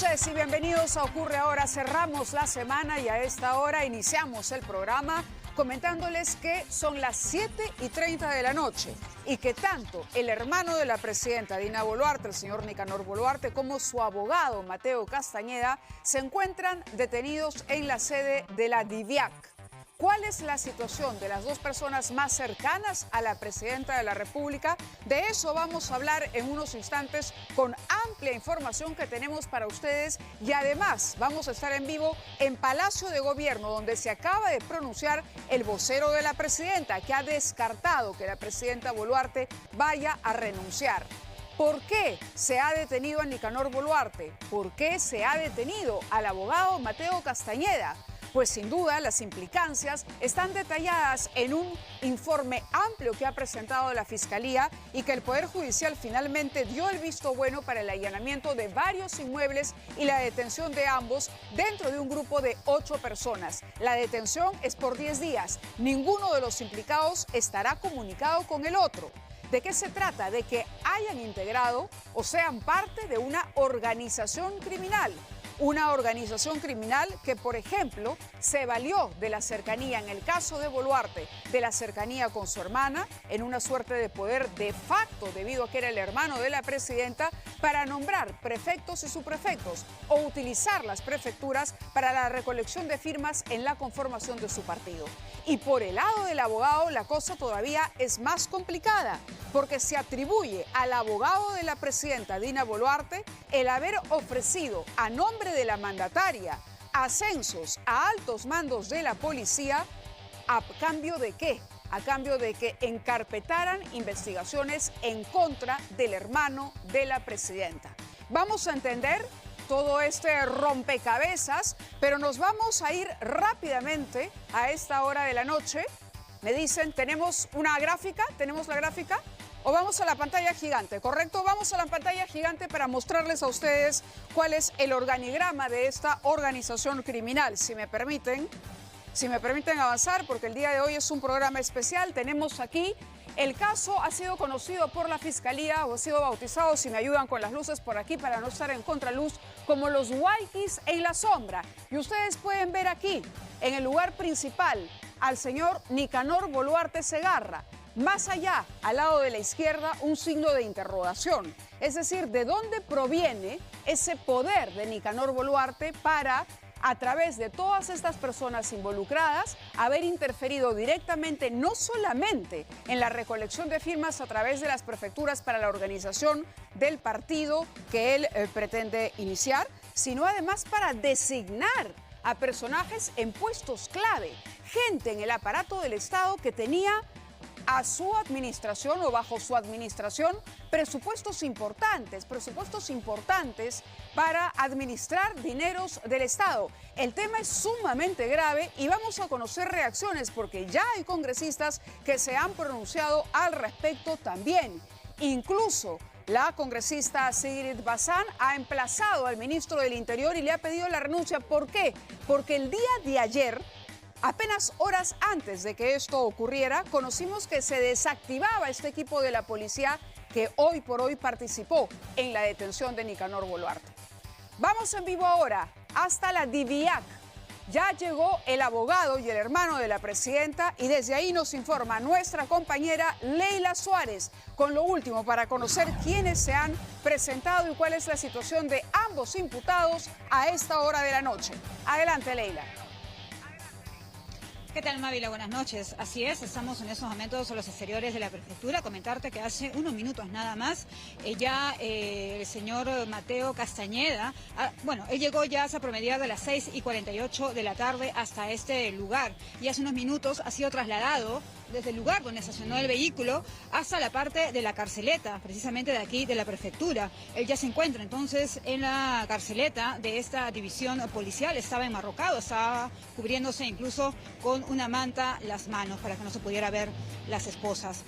noches y bienvenidos a Ocurre Ahora. Cerramos la semana y a esta hora iniciamos el programa comentándoles que son las 7:30 de la noche y que tanto el hermano de la presidenta Dina Boluarte, el señor Nicanor Boluarte, como su abogado Mateo Castañeda se encuentran detenidos en la sede de la DIVIAC. ¿Cuál es la situación de las dos personas más cercanas a la presidenta de la República? De eso vamos a hablar en unos instantes con amplia información que tenemos para ustedes y además vamos a estar en vivo en Palacio de Gobierno, donde se acaba de pronunciar el vocero de la presidenta, que ha descartado que la presidenta Boluarte vaya a renunciar. ¿Por qué se ha detenido a Nicanor Boluarte? ¿Por qué se ha detenido al abogado Mateo Castañeda? Pues sin duda las implicancias están detalladas en un informe amplio que ha presentado la Fiscalía y que el Poder Judicial finalmente dio el visto bueno para el allanamiento de varios inmuebles y la detención de ambos dentro de un grupo de 8 personas. La detención es por 10 días. Ninguno de los implicados estará comunicado con el otro. ¿De qué se trata? De que hayan integrado o sean parte de una organización criminal. Una organización criminal que, por ejemplo, se valió de la cercanía, en el caso de Boluarte, de la cercanía con su hermana, en una suerte de poder de facto, debido a que era el hermano de la presidenta, para nombrar prefectos y subprefectos o utilizar las prefecturas para la recolección de firmas en la conformación de su partido. Y por el lado del abogado, la cosa todavía es más complicada, porque se atribuye al abogado de la presidenta, Dina Boluarte, el haber ofrecido a nombre de la mandataria ascensos a altos mandos de la policía. ¿A cambio de qué? A cambio de que encarpetaran investigaciones en contra del hermano de la presidenta. Vamos a entender todo este rompecabezas, pero nos vamos a ir rápidamente a esta hora de la noche. Me dicen, ¿tenemos una gráfica? ¿Tenemos la gráfica? ¿O vamos a la pantalla gigante? ¿Correcto? Vamos a la pantalla gigante para mostrarles a ustedes cuál es el organigrama de esta organización criminal. Si me permiten avanzar, porque el día de hoy es un programa especial. Tenemos aquí, el caso ha sido conocido por la Fiscalía o ha sido bautizado, si me ayudan con las luces por aquí para no estar en contraluz, como los Waikis en la sombra. Y ustedes pueden ver aquí, en el lugar principal, al señor Nicanor Boluarte Segarra. Más allá, al lado de la izquierda, un signo de interrogación. Es decir, ¿de dónde proviene ese poder de Nicanor Boluarte para, a través de todas estas personas involucradas, haber interferido directamente no solamente en la recolección de firmas a través de las prefecturas para la organización del partido que él pretende iniciar, sino además para designar a personajes en puestos clave, gente en el aparato del Estado que tenía a su administración o bajo su administración presupuestos importantes para administrar dineros del Estado. El tema es sumamente grave y vamos a conocer reacciones porque ya hay congresistas que se han pronunciado al respecto también. Incluso la congresista Sigrid Bazán ha emplazado al ministro del Interior y le ha pedido la renuncia. ¿Por qué? Porque el día de ayer, apenas horas antes de que esto ocurriera, conocimos que se desactivaba este equipo de la policía que hoy por hoy participó en la detención de Nicanor Boluarte. Vamos en vivo ahora hasta la DIVIAC. Ya llegó el abogado y el hermano de la presidenta y desde ahí nos informa nuestra compañera Leila Suárez con lo último para conocer quiénes se han presentado y cuál es la situación de ambos imputados a esta hora de la noche. Adelante, Leila. ¿Qué tal, Mávila? Buenas noches. Así es, estamos en estos momentos a los exteriores de la prefectura. Comentarte que hace unos minutos nada más, el señor Mateo Castañeda, él llegó ya a promediar de las 6:48 de la tarde hasta este lugar y hace unos minutos ha sido trasladado desde el lugar donde estacionó el vehículo hasta la parte de la carceleta, precisamente de aquí de la prefectura. Él ya se encuentra entonces en la carceleta de esta división policial, estaba enmarrocado, estaba cubriéndose incluso con una manta las manos para que no se pudiera ver las esposas.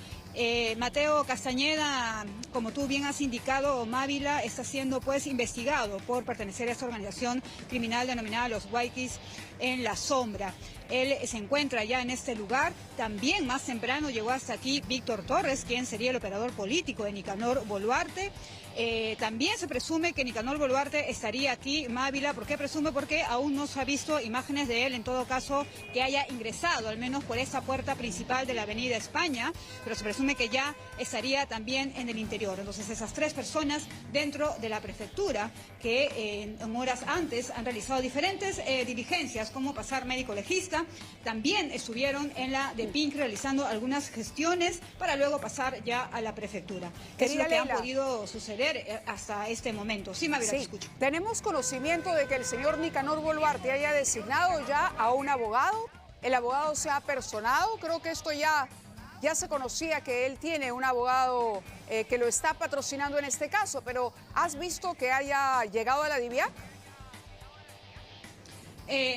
Mateo Castañeda, como tú bien has indicado, Mávila, está siendo pues investigado por pertenecer a esta organización criminal denominada los Waikis en la sombra. Él se encuentra ya en este lugar. También más temprano llegó hasta aquí Víctor Torres, quien sería el operador político de Nicanor Boluarte. También se presume que Nicanor Boluarte estaría aquí, Mávila. ¿Por qué presume? Porque aún no se ha visto imágenes de él, en todo caso, que haya ingresado, al menos por esta puerta principal de la Avenida España, pero se presume que ya estaría también en el interior. Entonces, esas tres personas dentro de la prefectura que en horas antes han realizado diferentes diligencias, como pasar médico legista, también estuvieron en la de PINC realizando algunas gestiones para luego pasar ya a la prefectura. Es lo que han podido suceder hasta este momento. Sí, Mávila, te escucho. ¿Tenemos conocimiento de que el señor Nicanor Boluarte haya designado ya a un abogado? ¿El abogado se ha personado? Creo que esto ya se conocía, que él tiene un abogado que lo está patrocinando en este caso, pero ¿has visto que haya llegado a la DIVIAC?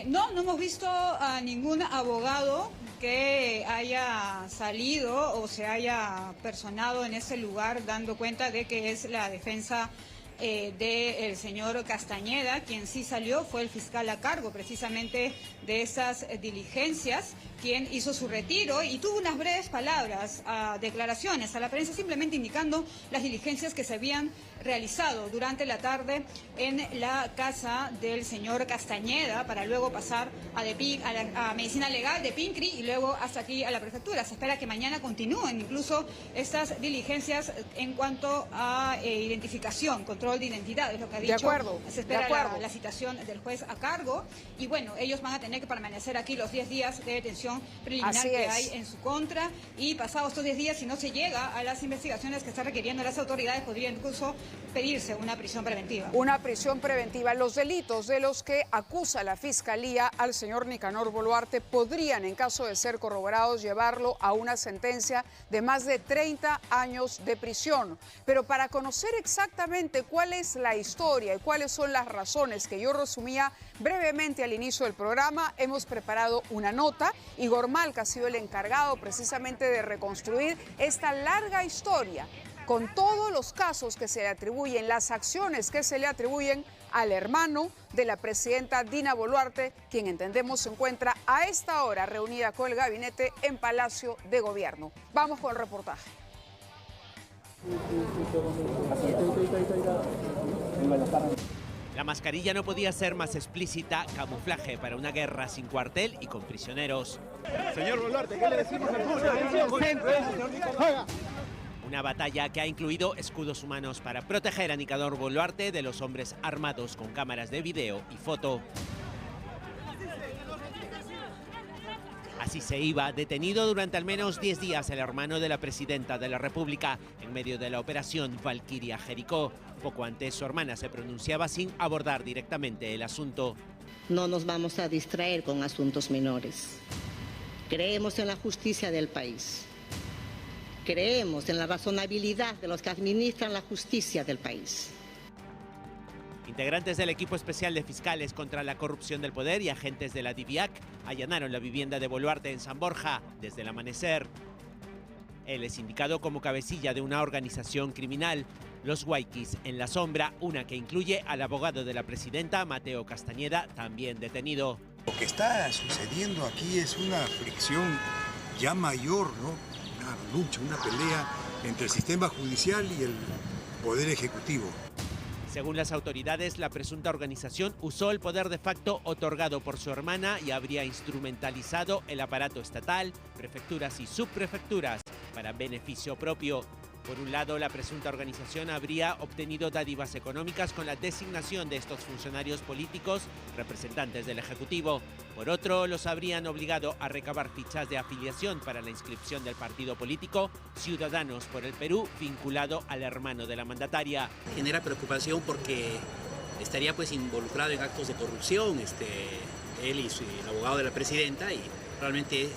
No hemos visto a ningún abogado que haya salido o se haya personado en ese lugar, dando cuenta de que es la defensa del señor Castañeda. Quien sí salió fue el fiscal a cargo precisamente de esas diligencias, quien hizo su retiro y tuvo unas breves palabras, declaraciones a la prensa, simplemente indicando las diligencias que se habían realizado durante la tarde en la casa del señor Castañeda, para luego pasar a Medicina Legal de Pincri y luego hasta aquí a la prefectura. Se espera que mañana continúen incluso estas diligencias en cuanto a identificación, control de identidad, es lo que ha dicho. De acuerdo. Se espera la citación del juez a cargo y bueno, ellos van a tener que permanecer aquí los 10 días de detención preliminar que hay en su contra, y pasados estos 10 días, si no se llega a las investigaciones que están requiriendo las autoridades, podría incluso pedirse una prisión preventiva. Una prisión preventiva. Los delitos de los que acusa la Fiscalía al señor Nicanor Boluarte podrían, en caso de ser corroborados, llevarlo a una sentencia de más de 30 años de prisión. Pero para conocer exactamente cuál es la historia y cuáles son las razones que yo resumía brevemente al inicio del programa, hemos preparado una nota. Igor Malca ha sido el encargado precisamente de reconstruir esta larga historia con todos los casos que se le atribuyen, las acciones que se le atribuyen al hermano de la presidenta Dina Boluarte, quien entendemos se encuentra a esta hora reunida con el gabinete en Palacio de Gobierno. Vamos con el reportaje. La mascarilla no podía ser más explícita, camuflaje para una guerra sin cuartel y con prisioneros. Señor Boluarte, ¿qué le decimos al público? Una batalla que ha incluido escudos humanos para proteger a Nicanor Boluarte de los hombres armados con cámaras de video y foto. Así se iba, detenido durante al menos 10 días el hermano de la presidenta de la República en medio de la operación Valquiria Jericó. Poco antes su hermana se pronunciaba sin abordar directamente el asunto. No nos vamos a distraer con asuntos menores. Creemos en la justicia del país. Creemos en la razonabilidad de los que administran la justicia del país. Integrantes del equipo especial de fiscales contra la corrupción del poder y agentes de la DIVIAC allanaron la vivienda de Boluarte en San Borja desde el amanecer. Él es indicado como cabecilla de una organización criminal, los Huayquis en la sombra, una que incluye al abogado de la presidenta, Mateo Castañeda, también detenido. Lo que está sucediendo aquí es una fricción ya mayor, ¿no? Una lucha, una pelea entre el sistema judicial y el poder ejecutivo. Según las autoridades, la presunta organización usó el poder de facto otorgado por su hermana y habría instrumentalizado el aparato estatal, prefecturas y subprefecturas para beneficio propio. Por un lado, la presunta organización habría obtenido dádivas económicas con la designación de estos funcionarios políticos, representantes del Ejecutivo. Por otro, los habrían obligado a recabar fichas de afiliación para la inscripción del partido político Ciudadanos por el Perú, vinculado al hermano de la mandataria. Genera preocupación porque estaría pues involucrado en actos de corrupción, él y el abogado de la presidenta, y realmente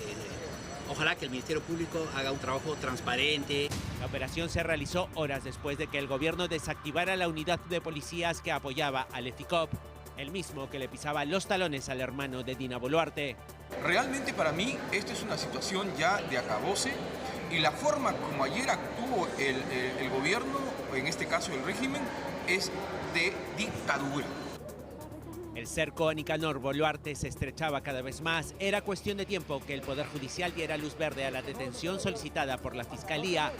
ojalá que el Ministerio Público haga un trabajo transparente. La operación se realizó horas después de que el gobierno desactivara la unidad de policías que apoyaba al EFICOP, el mismo que le pisaba los talones al hermano de Dina Boluarte. Realmente para mí esta es una situación ya de acabose, y la forma como ayer actuó el gobierno, en este caso el régimen, es de dictadura. El cerco a Nicanor Boluarte se estrechaba cada vez más. Era cuestión de tiempo que el Poder Judicial diera luz verde a la detención solicitada por la Fiscalía.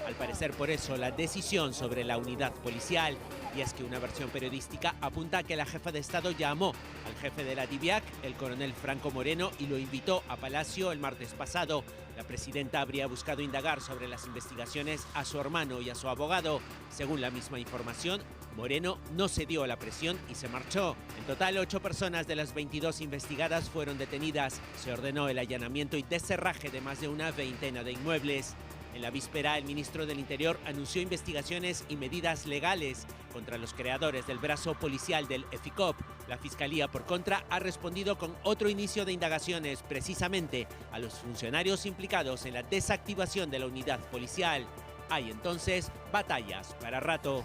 Al parecer, por eso, la decisión sobre la unidad policial. Y es que una versión periodística apunta a que la jefa de Estado llamó al jefe de la DIVIAC, el coronel Franco Moreno, y lo invitó a Palacio el martes pasado. La presidenta habría buscado indagar sobre las investigaciones a su hermano y a su abogado. Según la misma información, Moreno no cedió a la presión y se marchó. En total, 8 personas de las 22 investigadas fueron detenidas. Se ordenó el allanamiento y descerraje de más de una veintena de inmuebles. En la víspera, el ministro del Interior anunció investigaciones y medidas legales contra los creadores del brazo policial del EFICOP. La Fiscalía, por contra, ha respondido con otro inicio de indagaciones precisamente a los funcionarios implicados en la desactivación de la unidad policial. Hay entonces batallas para rato.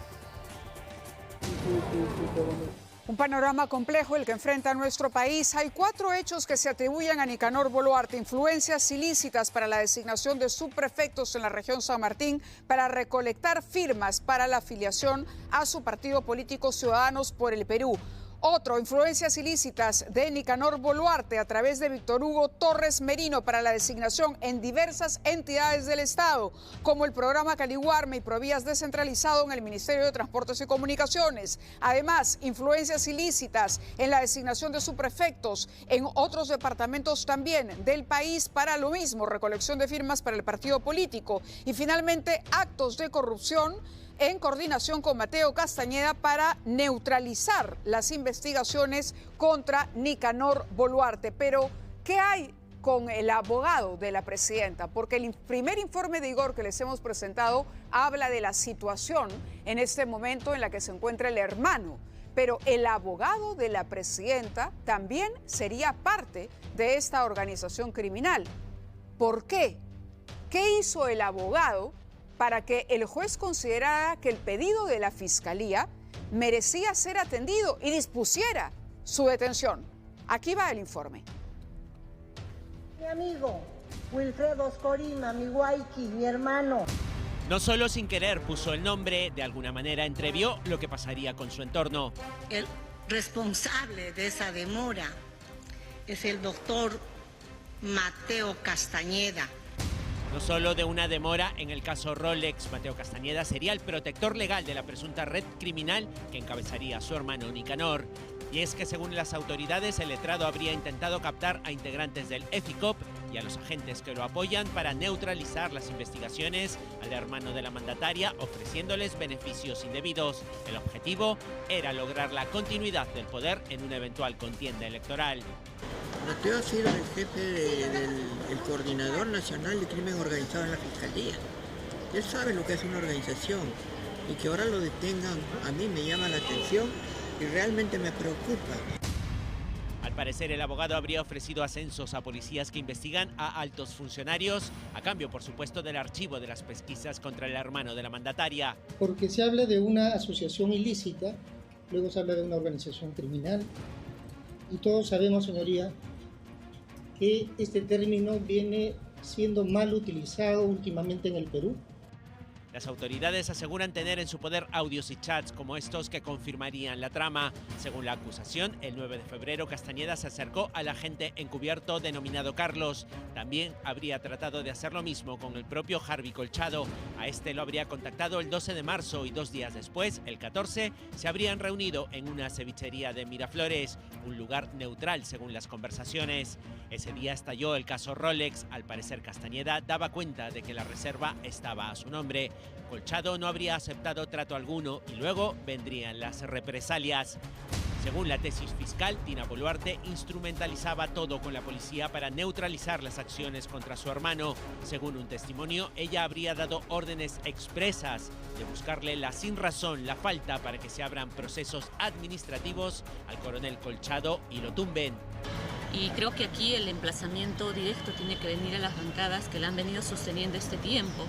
Un panorama complejo el que enfrenta nuestro país. Hay 4 hechos que se atribuyen a Nicanor Boluarte: influencias ilícitas para la designación de subprefectos en la región San Martín para recolectar firmas para la afiliación a su partido político Ciudadanos por el Perú. Otro, influencias ilícitas de Nicanor Boluarte a través de Víctor Hugo Torres Merino para la designación en diversas entidades del Estado, como el programa Caliguarme y Provías descentralizado en el Ministerio de Transportes y Comunicaciones. Además, influencias ilícitas en la designación de subprefectos en otros departamentos también del país para lo mismo, recolección de firmas para el partido político. Y finalmente, actos de corrupción en coordinación con Mateo Castañeda para neutralizar las investigaciones contra Nicanor Boluarte. Pero, ¿qué hay con el abogado de la presidenta? Porque el primer informe de Igor que les hemos presentado habla de la situación en este momento en la que se encuentra el hermano. Pero el abogado de la presidenta también sería parte de esta organización criminal. ¿Por qué? ¿Qué hizo el abogado para que el juez considerara que el pedido de la Fiscalía merecía ser atendido y dispusiera su detención? Aquí va el informe. Mi amigo Wilfredo Oscorima, mi guayqui, mi hermano. No solo sin querer puso el nombre, de alguna manera entrevió lo que pasaría con su entorno. El responsable de esa demora es el doctor Mateo Castañeda. No solo de una demora en el caso Rolex, Mateo Castañeda sería el protector legal de la presunta red criminal que encabezaría a su hermano Nicanor. Y es que según las autoridades, el letrado habría intentado captar a integrantes del EFICOP y a los agentes que lo apoyan para neutralizar las investigaciones al hermano de la mandataria, ofreciéndoles beneficios indebidos. El objetivo era lograr la continuidad del poder en una eventual contienda electoral. Mateo ha sido el jefe del Coordinador Nacional de Crimen Organizado en la Fiscalía. Él sabe lo que es una organización y que ahora lo detengan a mí me llama la atención y realmente me preocupa. Al parecer, el abogado habría ofrecido ascensos a policías que investigan a altos funcionarios, a cambio, por supuesto, del archivo de las pesquisas contra el hermano de la mandataria. Porque se habla de una asociación ilícita, luego se habla de una organización criminal, y todos sabemos, señoría, que este término viene siendo mal utilizado últimamente en el Perú. Las autoridades aseguran tener en su poder audios y chats como estos que confirmarían la trama. Según la acusación, el 9 de febrero Castañeda se acercó al agente encubierto denominado Carlos. También habría tratado de hacer lo mismo con el propio Harvey Colchado. A este lo habría contactado el 12 de marzo y 2 días después, el 14, se habrían reunido en una cevichería de Miraflores, un lugar neutral según las conversaciones. Ese día estalló el caso Rolex. Al parecer, Castañeda daba cuenta de que la reserva estaba a su nombre. Colchado no habría aceptado trato alguno y luego vendrían las represalias. Según la tesis fiscal, Tina Boluarte instrumentalizaba todo con la policía para neutralizar las acciones contra su hermano. Según un testimonio, ella habría dado órdenes expresas de buscarle la sinrazón, la falta para que se abran procesos administrativos al coronel Colchado y lo tumben. Y creo que aquí el emplazamiento directo tiene que venir a las bancadas que la han venido sosteniendo este tiempo.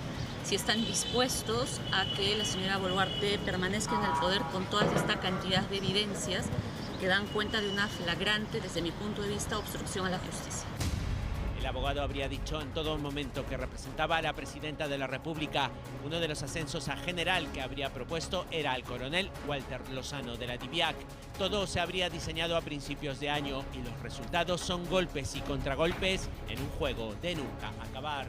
Si están dispuestos a que la señora Boluarte permanezca en el poder con toda esta cantidad de evidencias que dan cuenta de una flagrante, desde mi punto de vista, obstrucción a la justicia. El abogado habría dicho en todo momento que representaba a la presidenta de la República. Uno de los ascensos a general que habría propuesto era al coronel Walter Lozano de la DIVIAC. Todo se habría diseñado a principios de año y los resultados son golpes y contragolpes en un juego de nunca acabar.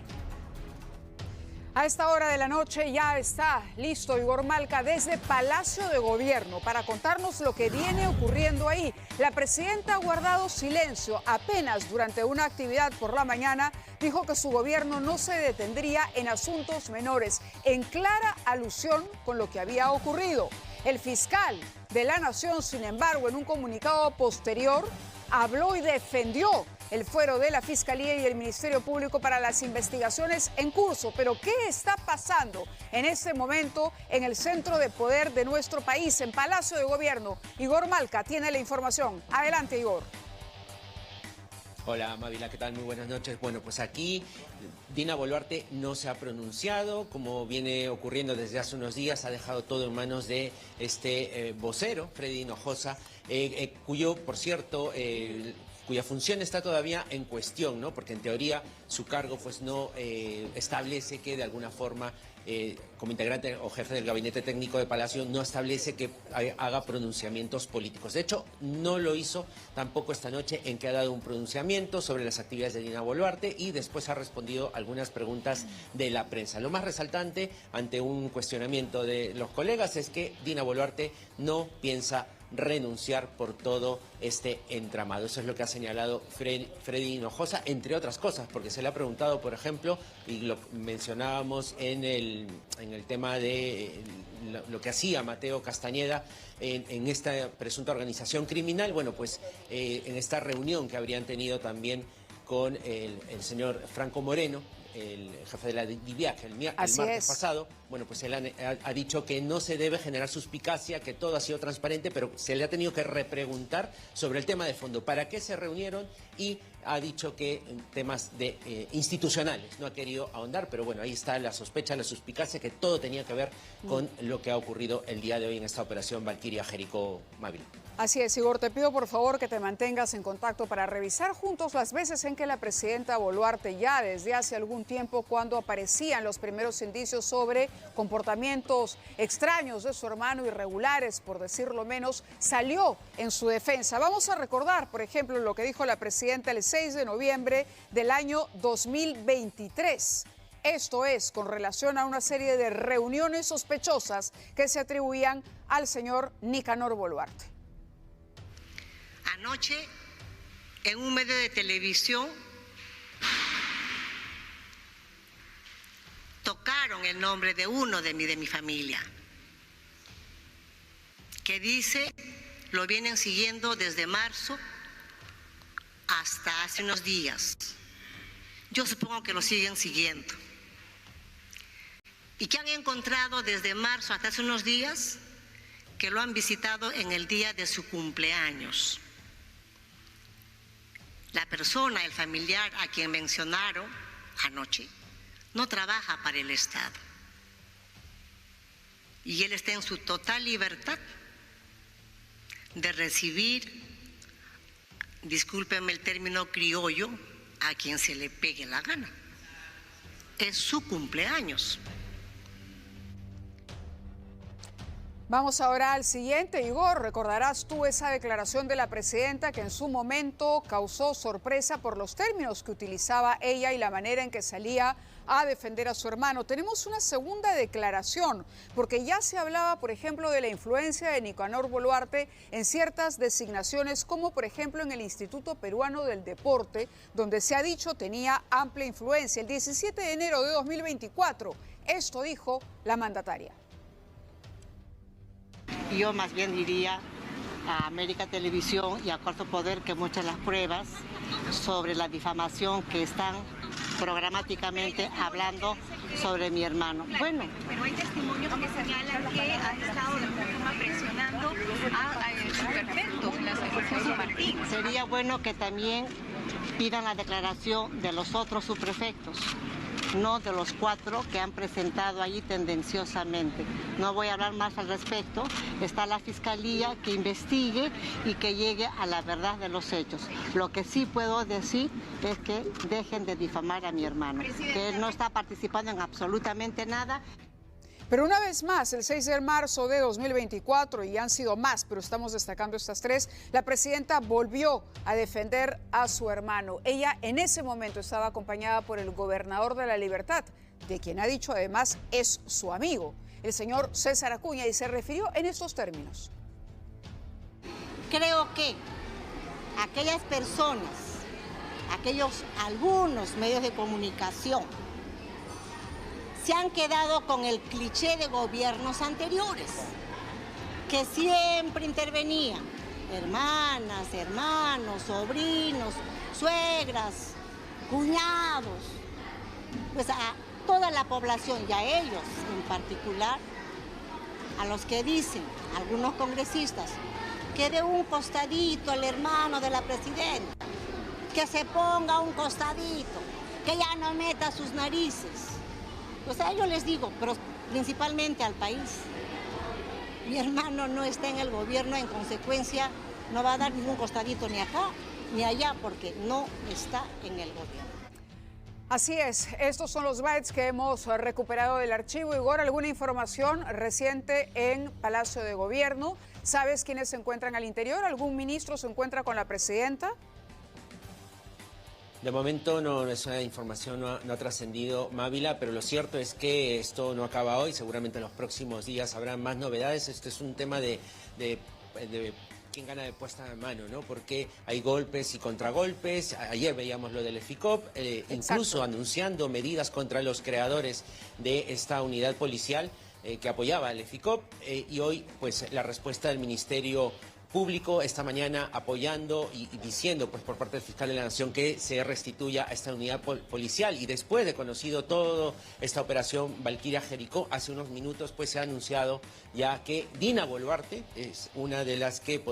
A esta hora de la noche ya está listo Igor Malca desde Palacio de Gobierno para contarnos lo que viene ocurriendo ahí. La presidenta ha guardado silencio. Apenas durante una actividad por la mañana dijo que su gobierno no se detendría en asuntos menores, en clara alusión con lo que había ocurrido. El fiscal de la Nación, sin embargo, en un comunicado posterior, habló y defendió el fuero de la Fiscalía y el Ministerio Público para las investigaciones en curso. Pero ¿qué está pasando en este momento en el centro de poder de nuestro país, en Palacio de Gobierno? Igor Malca tiene la información. Adelante, Igor. Hola, Mávila, ¿qué tal? Muy buenas noches. Bueno, pues aquí Dina Boluarte no se ha pronunciado, como viene ocurriendo desde hace unos días, ha dejado todo en manos de este vocero, Freddy Hinojosa, cuyo, por cierto, cuya función está todavía en cuestión, ¿no? Porque en teoría su cargo pues no establece que de alguna forma como integrante o jefe del gabinete técnico de Palacio no establece que haga pronunciamientos políticos. De hecho, no lo hizo tampoco esta noche, en que ha dado un pronunciamiento sobre las actividades de Dina Boluarte y después ha respondido algunas preguntas de la prensa. Lo más resaltante ante un cuestionamiento de los colegas es que Dina Boluarte no piensa renunciar por todo este entramado. Eso es lo que ha señalado Freddy Hinojosa, entre otras cosas, porque se le ha preguntado, por ejemplo, y lo mencionábamos en el tema de lo que hacía Mateo Castañeda en esta presunta organización criminal. Bueno, pues en esta reunión que habrían tenido también con el señor Franco Moreno, el jefe de la DIVIAC, el martes pasado, bueno, pues él ha dicho que no se debe generar suspicacia, que todo ha sido transparente, pero se le ha tenido que repreguntar sobre el tema de fondo, para qué se reunieron, y ha dicho que en temas institucionales no ha querido ahondar, pero bueno, ahí está la sospecha, la suspicacia, que todo tenía que ver con lo que ha ocurrido el día de hoy en esta operación Valquiria Jericó Mávila. Así es, Igor, te pido por favor que te mantengas en contacto para revisar juntos las veces en que la presidenta Boluarte, ya desde hace algún tiempo, cuando aparecían los primeros indicios sobre comportamientos extraños de su hermano, irregulares, por decirlo menos, salió en su defensa. Vamos a recordar, por ejemplo, lo que dijo la presidenta el 6 de noviembre del año 2023. Esto es con relación a una serie de reuniones sospechosas que se atribuían al señor Nicanor Boluarte. Anoche, en un medio de televisión, tocaron el nombre de uno de mi familia, que dice, lo vienen siguiendo desde marzo hasta hace unos días. Yo supongo que lo siguen siguiendo. ¿Y qué han encontrado desde marzo hasta hace unos días? Que lo han visitado en el día de su cumpleaños. La persona, el familiar a quien mencionaron anoche, no trabaja para el Estado. Y él está en su total libertad de recibir, discúlpenme el término criollo, a quien se le pegue la gana. Es su cumpleaños. Vamos ahora al siguiente, Igor. Recordarás tú esa declaración de la presidenta que en su momento causó sorpresa por los términos que utilizaba ella y la manera en que salía a defender a su hermano. Tenemos una segunda declaración, porque ya se hablaba, por ejemplo, de la influencia de Nicanor Boluarte en ciertas designaciones, como por ejemplo en el Instituto Peruano del Deporte, donde se ha dicho tenía amplia influencia. El 17 de enero de 2024, esto dijo la mandataria. Yo más bien diría a América Televisión y a Cuarto Poder que muestren las pruebas sobre la difamación que están programáticamente hablando sobre mi hermano. Bueno, pero hay testimonios que señalan que ha estado de alguna forma presionando a subprefectos, Jesús Martín. Sería bueno que también pidan la declaración de los otros subprefectos, no de los 4 que han presentado allí tendenciosamente. No voy a hablar más al respecto. Está la Fiscalía que investigue y que llegue a la verdad de los hechos. Lo que sí puedo decir es que dejen de difamar a mi hermano, que él no está participando en absolutamente nada. Pero una vez más, el 6 de marzo de 2024, y han sido más, pero estamos destacando estas 3, la presidenta volvió a defender a su hermano. Ella en ese momento estaba acompañada por el gobernador de La Libertad, de quien ha dicho además es su amigo, el señor César Acuña, y se refirió en estos términos. Creo que aquellas personas, algunos medios de comunicación, se han quedado con el cliché de gobiernos anteriores, que siempre intervenían hermanas, hermanos, sobrinos, suegras, cuñados, pues a toda la población y a ellos en particular, a los que dicen, algunos congresistas, que de un costadito el hermano de la presidenta, que se ponga un costadito, que ya no meta sus narices. O sea, yo les digo, pero principalmente al país. Mi hermano no está en el gobierno, en consecuencia no va a dar ningún costadito ni acá ni allá porque no está en el gobierno. Así es, estos son los bytes que hemos recuperado del archivo. Igor, ¿alguna información reciente en Palacio de Gobierno? ¿Sabes quiénes se encuentran al interior? ¿Algún ministro se encuentra con la presidenta? De momento no es una información, no ha trascendido, Mávila, pero lo cierto es que esto no acaba hoy, seguramente en los próximos días habrá más novedades. Este es un tema de quién gana de puesta de mano, ¿no? Porque hay golpes y contragolpes. Ayer veíamos lo del EFICOP, incluso anunciando medidas contra los creadores de esta unidad policial que apoyaba al EFICOP, y hoy pues la respuesta del Ministerio Público esta mañana apoyando y diciendo pues por parte del fiscal de la Nación que se restituya a esta unidad policial. Y después de conocido toda esta operación Valquiria Jericó, hace unos minutos pues se ha anunciado ya que Dina Boluarte es una de las que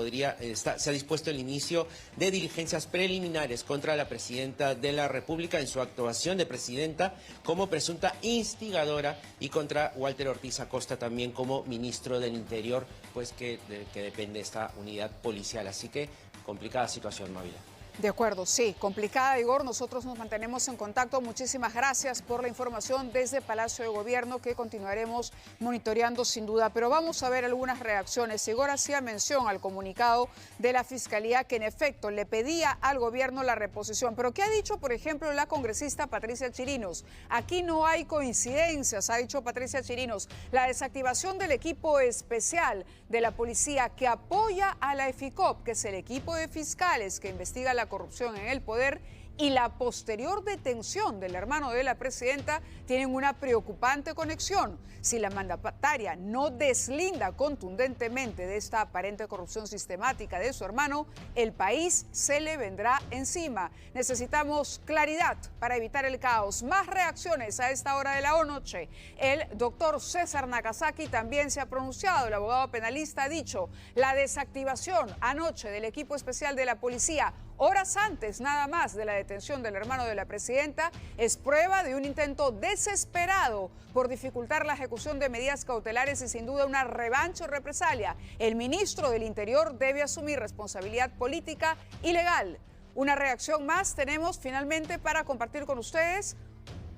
se ha dispuesto el inicio de diligencias preliminares contra la presidenta de la República en su actuación de presidenta como presunta instigadora, y contra Walter Ortiz Acosta también como ministro del Interior, pues que depende de esta unidad policial. Así que complicada situación, Mávila. De acuerdo, sí, complicada, Igor. Nosotros nos mantenemos en contacto. Muchísimas gracias por la información desde Palacio de Gobierno, que continuaremos monitoreando sin duda. Pero vamos a ver algunas reacciones. Igor hacía mención al comunicado de la Fiscalía que en efecto le pedía al gobierno la reposición. Pero ¿qué ha dicho, por ejemplo, la congresista Patricia Chirinos? Aquí no hay coincidencias, ha dicho Patricia Chirinos. La desactivación del equipo especial de la policía que apoya a la EFICOP, que es el equipo de fiscales que investiga la corrupción en el poder, y la posterior detención del hermano de la presidenta tienen una preocupante conexión. Si la mandataria no deslinda contundentemente de esta aparente corrupción sistemática de su hermano, el país se le vendrá encima. Necesitamos claridad para evitar el caos. Más reacciones a esta hora de la noche. El doctor César Nakazaki también se ha pronunciado. El abogado penalista ha dicho: la desactivación anoche del equipo especial de la policía, horas antes nada más de la detención del hermano de la presidenta, es prueba de un intento desesperado por dificultar la ejecución de medidas cautelares y sin duda una revancha o represalia. El ministro del Interior debe asumir responsabilidad política y legal. Una reacción más tenemos finalmente para compartir con ustedes.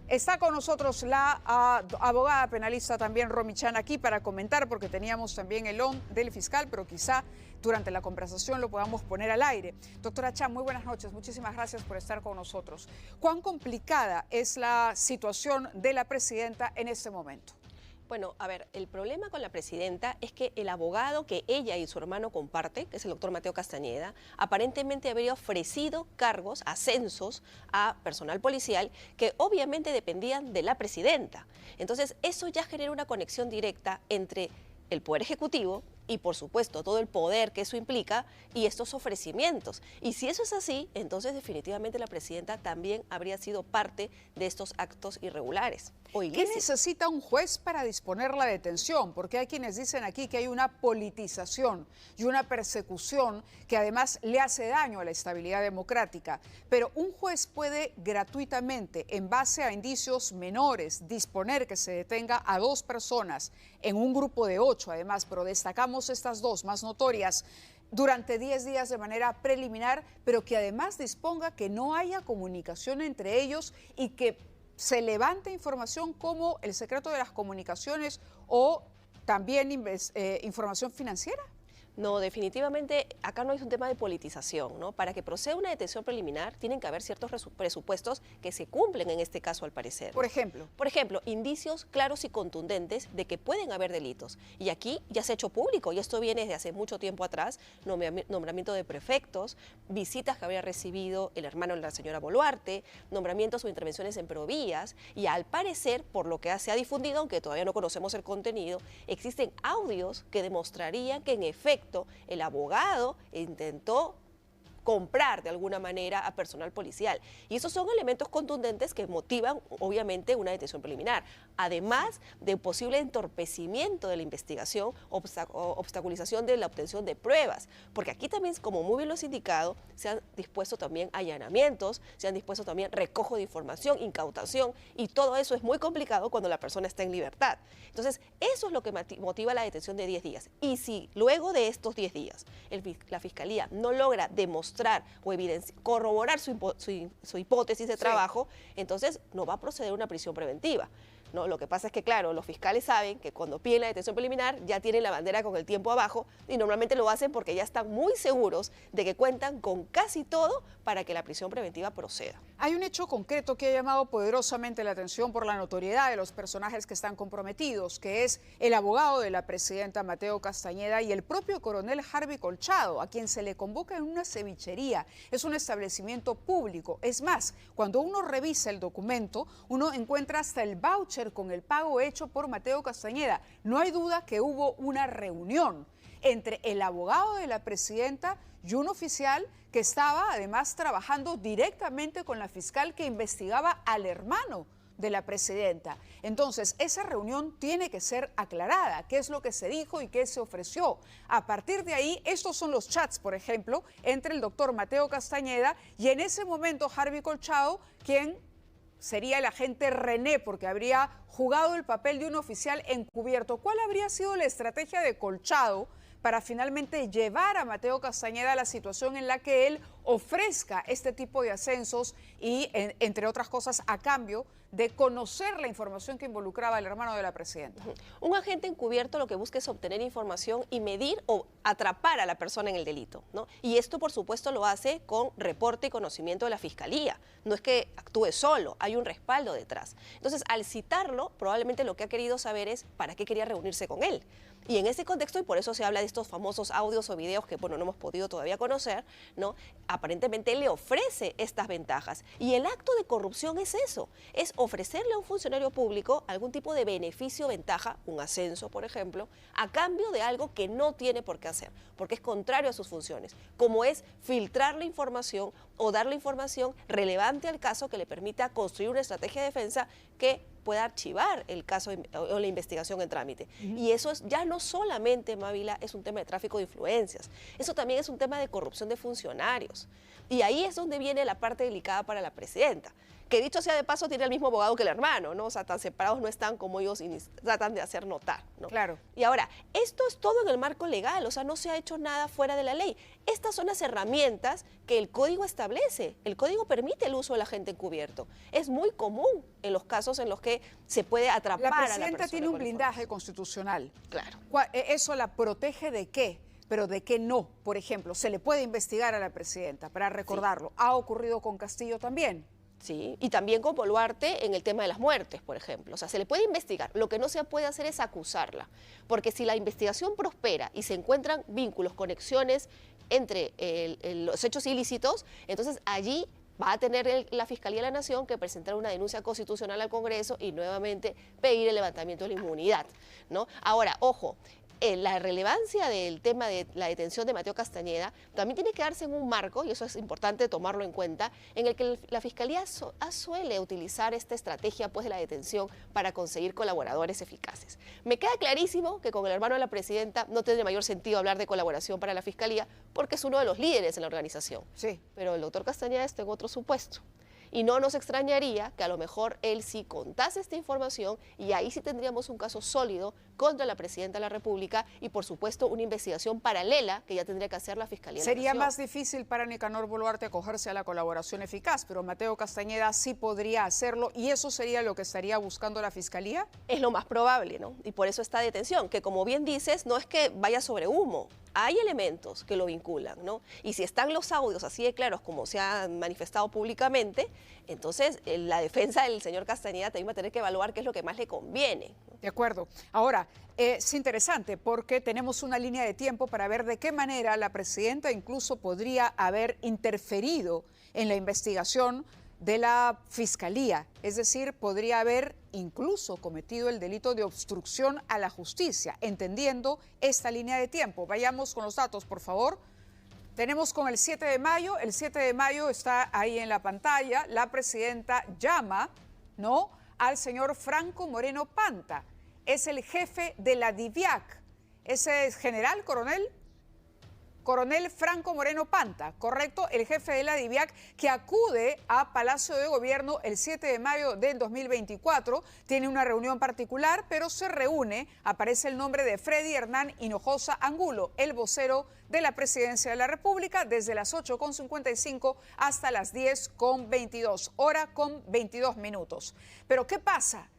Está con nosotros la abogada penalista también, Romy Chan, aquí para comentar, porque teníamos también el on del fiscal, pero quizá durante la conversación lo podamos poner al aire. Doctora Chan, muy buenas noches. Muchísimas gracias por estar con nosotros. ¿Cuán complicada es la situación de la presidenta en este momento? Bueno, a ver, el problema con la presidenta es que el abogado que ella y su hermano comparten, que es el doctor Mateo Castañeda, aparentemente habría ofrecido cargos, ascensos a personal policial que obviamente dependían de la presidenta. Entonces, eso ya genera una conexión directa entre el Poder Ejecutivo y por supuesto todo el poder que eso implica y estos ofrecimientos. Y si eso es así, entonces definitivamente la presidenta también habría sido parte de estos actos irregulares o ilícitos. ¿Qué necesita un juez para disponer la detención? Porque hay quienes dicen aquí que hay una politización y una persecución que además le hace daño a la estabilidad democrática. Pero un juez puede gratuitamente, en base a indicios menores, disponer que se detenga a 2 personas en un grupo de 8, además, pero destacamos estas 2 más notorias, durante 10 días de manera preliminar, pero que además disponga que no haya comunicación entre ellos y que se levante información como el secreto de las comunicaciones o también información financiera. No, definitivamente acá no es un tema de politización, ¿no? Para que proceda una detención preliminar tienen que haber ciertos presupuestos que se cumplen en este caso al parecer. Por ejemplo. Por ejemplo, indicios claros y contundentes de que pueden haber delitos. Y aquí ya se ha hecho público, y esto viene desde hace mucho tiempo atrás, nombramiento de prefectos, visitas que habría recibido el hermano de la señora Boluarte, nombramientos o intervenciones en provías, y al parecer, por lo que se ha difundido, aunque todavía no conocemos el contenido, existen audios que demostrarían que en efecto el abogado intentó comprar de alguna manera a personal policial. Y esos son elementos contundentes que motivan, obviamente, una detención preliminar. Además de posible entorpecimiento de la investigación, obstaculización de la obtención de pruebas. Porque aquí también, como muy bien lo has indicado, se han dispuesto también allanamientos, se han dispuesto también recojo de información, incautación, y todo eso es muy complicado cuando la persona está en libertad. Entonces, eso es lo que motiva la detención de 10 días. Y si luego de estos 10 días la Fiscalía no logra demostrar o corroborar su hipótesis de trabajo, entonces no va a proceder una prisión preventiva. ¿No? Lo que pasa es que, claro, los fiscales saben que cuando piden la detención preliminar ya tienen la bandera con el tiempo abajo y normalmente lo hacen porque ya están muy seguros de que cuentan con casi todo para que la prisión preventiva proceda. Hay un hecho concreto que ha llamado poderosamente la atención por la notoriedad de los personajes que están comprometidos, que es el abogado de la presidenta Mateo Castañeda y el propio coronel Harvey Colchado, a quien se le convoca en una cevichería. Es un establecimiento público. Es más, cuando uno revisa el documento, uno encuentra hasta el voucher con el pago hecho por Mateo Castañeda. No hay duda que hubo una reunión entre el abogado de la presidenta y un oficial que estaba además trabajando directamente con la fiscal que investigaba al hermano de la presidenta. Entonces, esa reunión tiene que ser aclarada, qué es lo que se dijo y qué se ofreció. A partir de ahí, estos son los chats, por ejemplo, entre el doctor Mateo Castañeda y en ese momento Harvey Colchado, quien sería el agente René, porque habría jugado el papel de un oficial encubierto. ¿Cuál habría sido la estrategia de Colchado para finalmente llevar a Mateo Castañeda a la situación en la que él ofrezca este tipo de ascensos y, entre otras cosas, a cambio de conocer la información que involucraba al hermano de la presidenta? Un agente encubierto lo que busca es obtener información y medir o atrapar a la persona en el delito, ¿no? Y esto, por supuesto, lo hace con reporte y conocimiento de la Fiscalía. No es que actúe solo, hay un respaldo detrás. Entonces, al citarlo, probablemente lo que ha querido saber es para qué quería reunirse con él. Y en ese contexto, y por eso se habla de estos famosos audios o videos que, bueno, no hemos podido todavía conocer, ¿no? Aparentemente él le ofrece estas ventajas. Y el acto de corrupción es eso, es ofrecerle a un funcionario público algún tipo de beneficio o ventaja, un ascenso, por ejemplo, a cambio de algo que no tiene por qué hacer, porque es contrario a sus funciones, como es filtrar la información o dar la información relevante al caso que le permita construir una estrategia de defensa que pueda archivar el caso o la investigación en trámite. Y eso es ya no solamente, Mávila, es un tema de tráfico de influencias, eso también es un tema de corrupción de funcionarios. Y ahí es donde viene la parte delicada para la presidenta, que dicho sea de paso tiene el mismo abogado que el hermano, ¿no? O sea, tan separados no están como ellos tratan de hacer notar, ¿no? Claro. Y ahora, esto es todo en el marco legal, o sea, no se ha hecho nada fuera de la ley. Estas son las herramientas que el código establece. El código permite el uso del agente encubierto. Es muy común en los casos en los que se puede atrapar a la persona. La presidenta tiene un blindaje constitucional. Claro. ¿Eso la protege de qué? Pero ¿de qué no? Por ejemplo, se le puede investigar a la presidenta, para recordarlo. Sí. ¿Ha ocurrido con Castillo también? Sí, y también con Boluarte en el tema de las muertes, por ejemplo. O sea, se le puede investigar. Lo que no se puede hacer es acusarla. Porque si la investigación prospera y se encuentran vínculos, conexiones entre los hechos ilícitos, entonces allí va a tener la Fiscalía de la Nación que presentar una denuncia constitucional al Congreso y nuevamente pedir el levantamiento de la inmunidad, ¿no? Ahora, ojo, la relevancia del tema de la detención de Mateo Castañeda también tiene que darse en un marco, y eso es importante tomarlo en cuenta, en el que la Fiscalía suele utilizar esta estrategia pues, de la detención para conseguir colaboradores eficaces. Me queda clarísimo que con el hermano de la presidenta no tiene mayor sentido hablar de colaboración para la Fiscalía porque es uno de los líderes en la organización. Sí. Pero el doctor Castañeda está en otro supuesto. Y no nos extrañaría que a lo mejor él sí contase esta información y ahí sí tendríamos un caso sólido contra la presidenta de la República y, por supuesto, una investigación paralela que ya tendría que hacer la Fiscalía de la Sería Nación. más difícil para Nicanor Boluarte acogerse a la colaboración eficaz, pero Mateo Castañeda sí podría hacerlo y eso sería lo que estaría buscando la Fiscalía. Es lo más probable, ¿no? Y por eso esta detención, que como bien dices, no es que vaya sobre humo. Hay elementos que lo vinculan, ¿no? Y si están los audios así de claros como se han manifestado públicamente, entonces la defensa del señor Castañeda también va a tener que evaluar qué es lo que más le conviene. De acuerdo. Ahora, es interesante porque tenemos una línea de tiempo para ver de qué manera la presidenta incluso podría haber interferido en la investigación de la Fiscalía, es decir, podría haber incluso cometido el delito de obstrucción a la justicia, entendiendo esta línea de tiempo. Vayamos con los datos, por favor. Tenemos con el 7 de mayo, el 7 de mayo está ahí en la pantalla, la presidenta llama, ¿no?, al señor Franco Moreno Panta, es el jefe de la DIVIAC, ese es general, coronel Franco Moreno Panta, correcto, el jefe de la DIVIAC que acude a Palacio de Gobierno el 7 de mayo del 2024, tiene una reunión particular, pero se reúne, aparece el nombre de Freddy Hernán Hinojosa Angulo, el vocero de la Presidencia de la República, desde las 8:55 hasta las 10:22, hora con 22 minutos. Pero ¿qué pasa?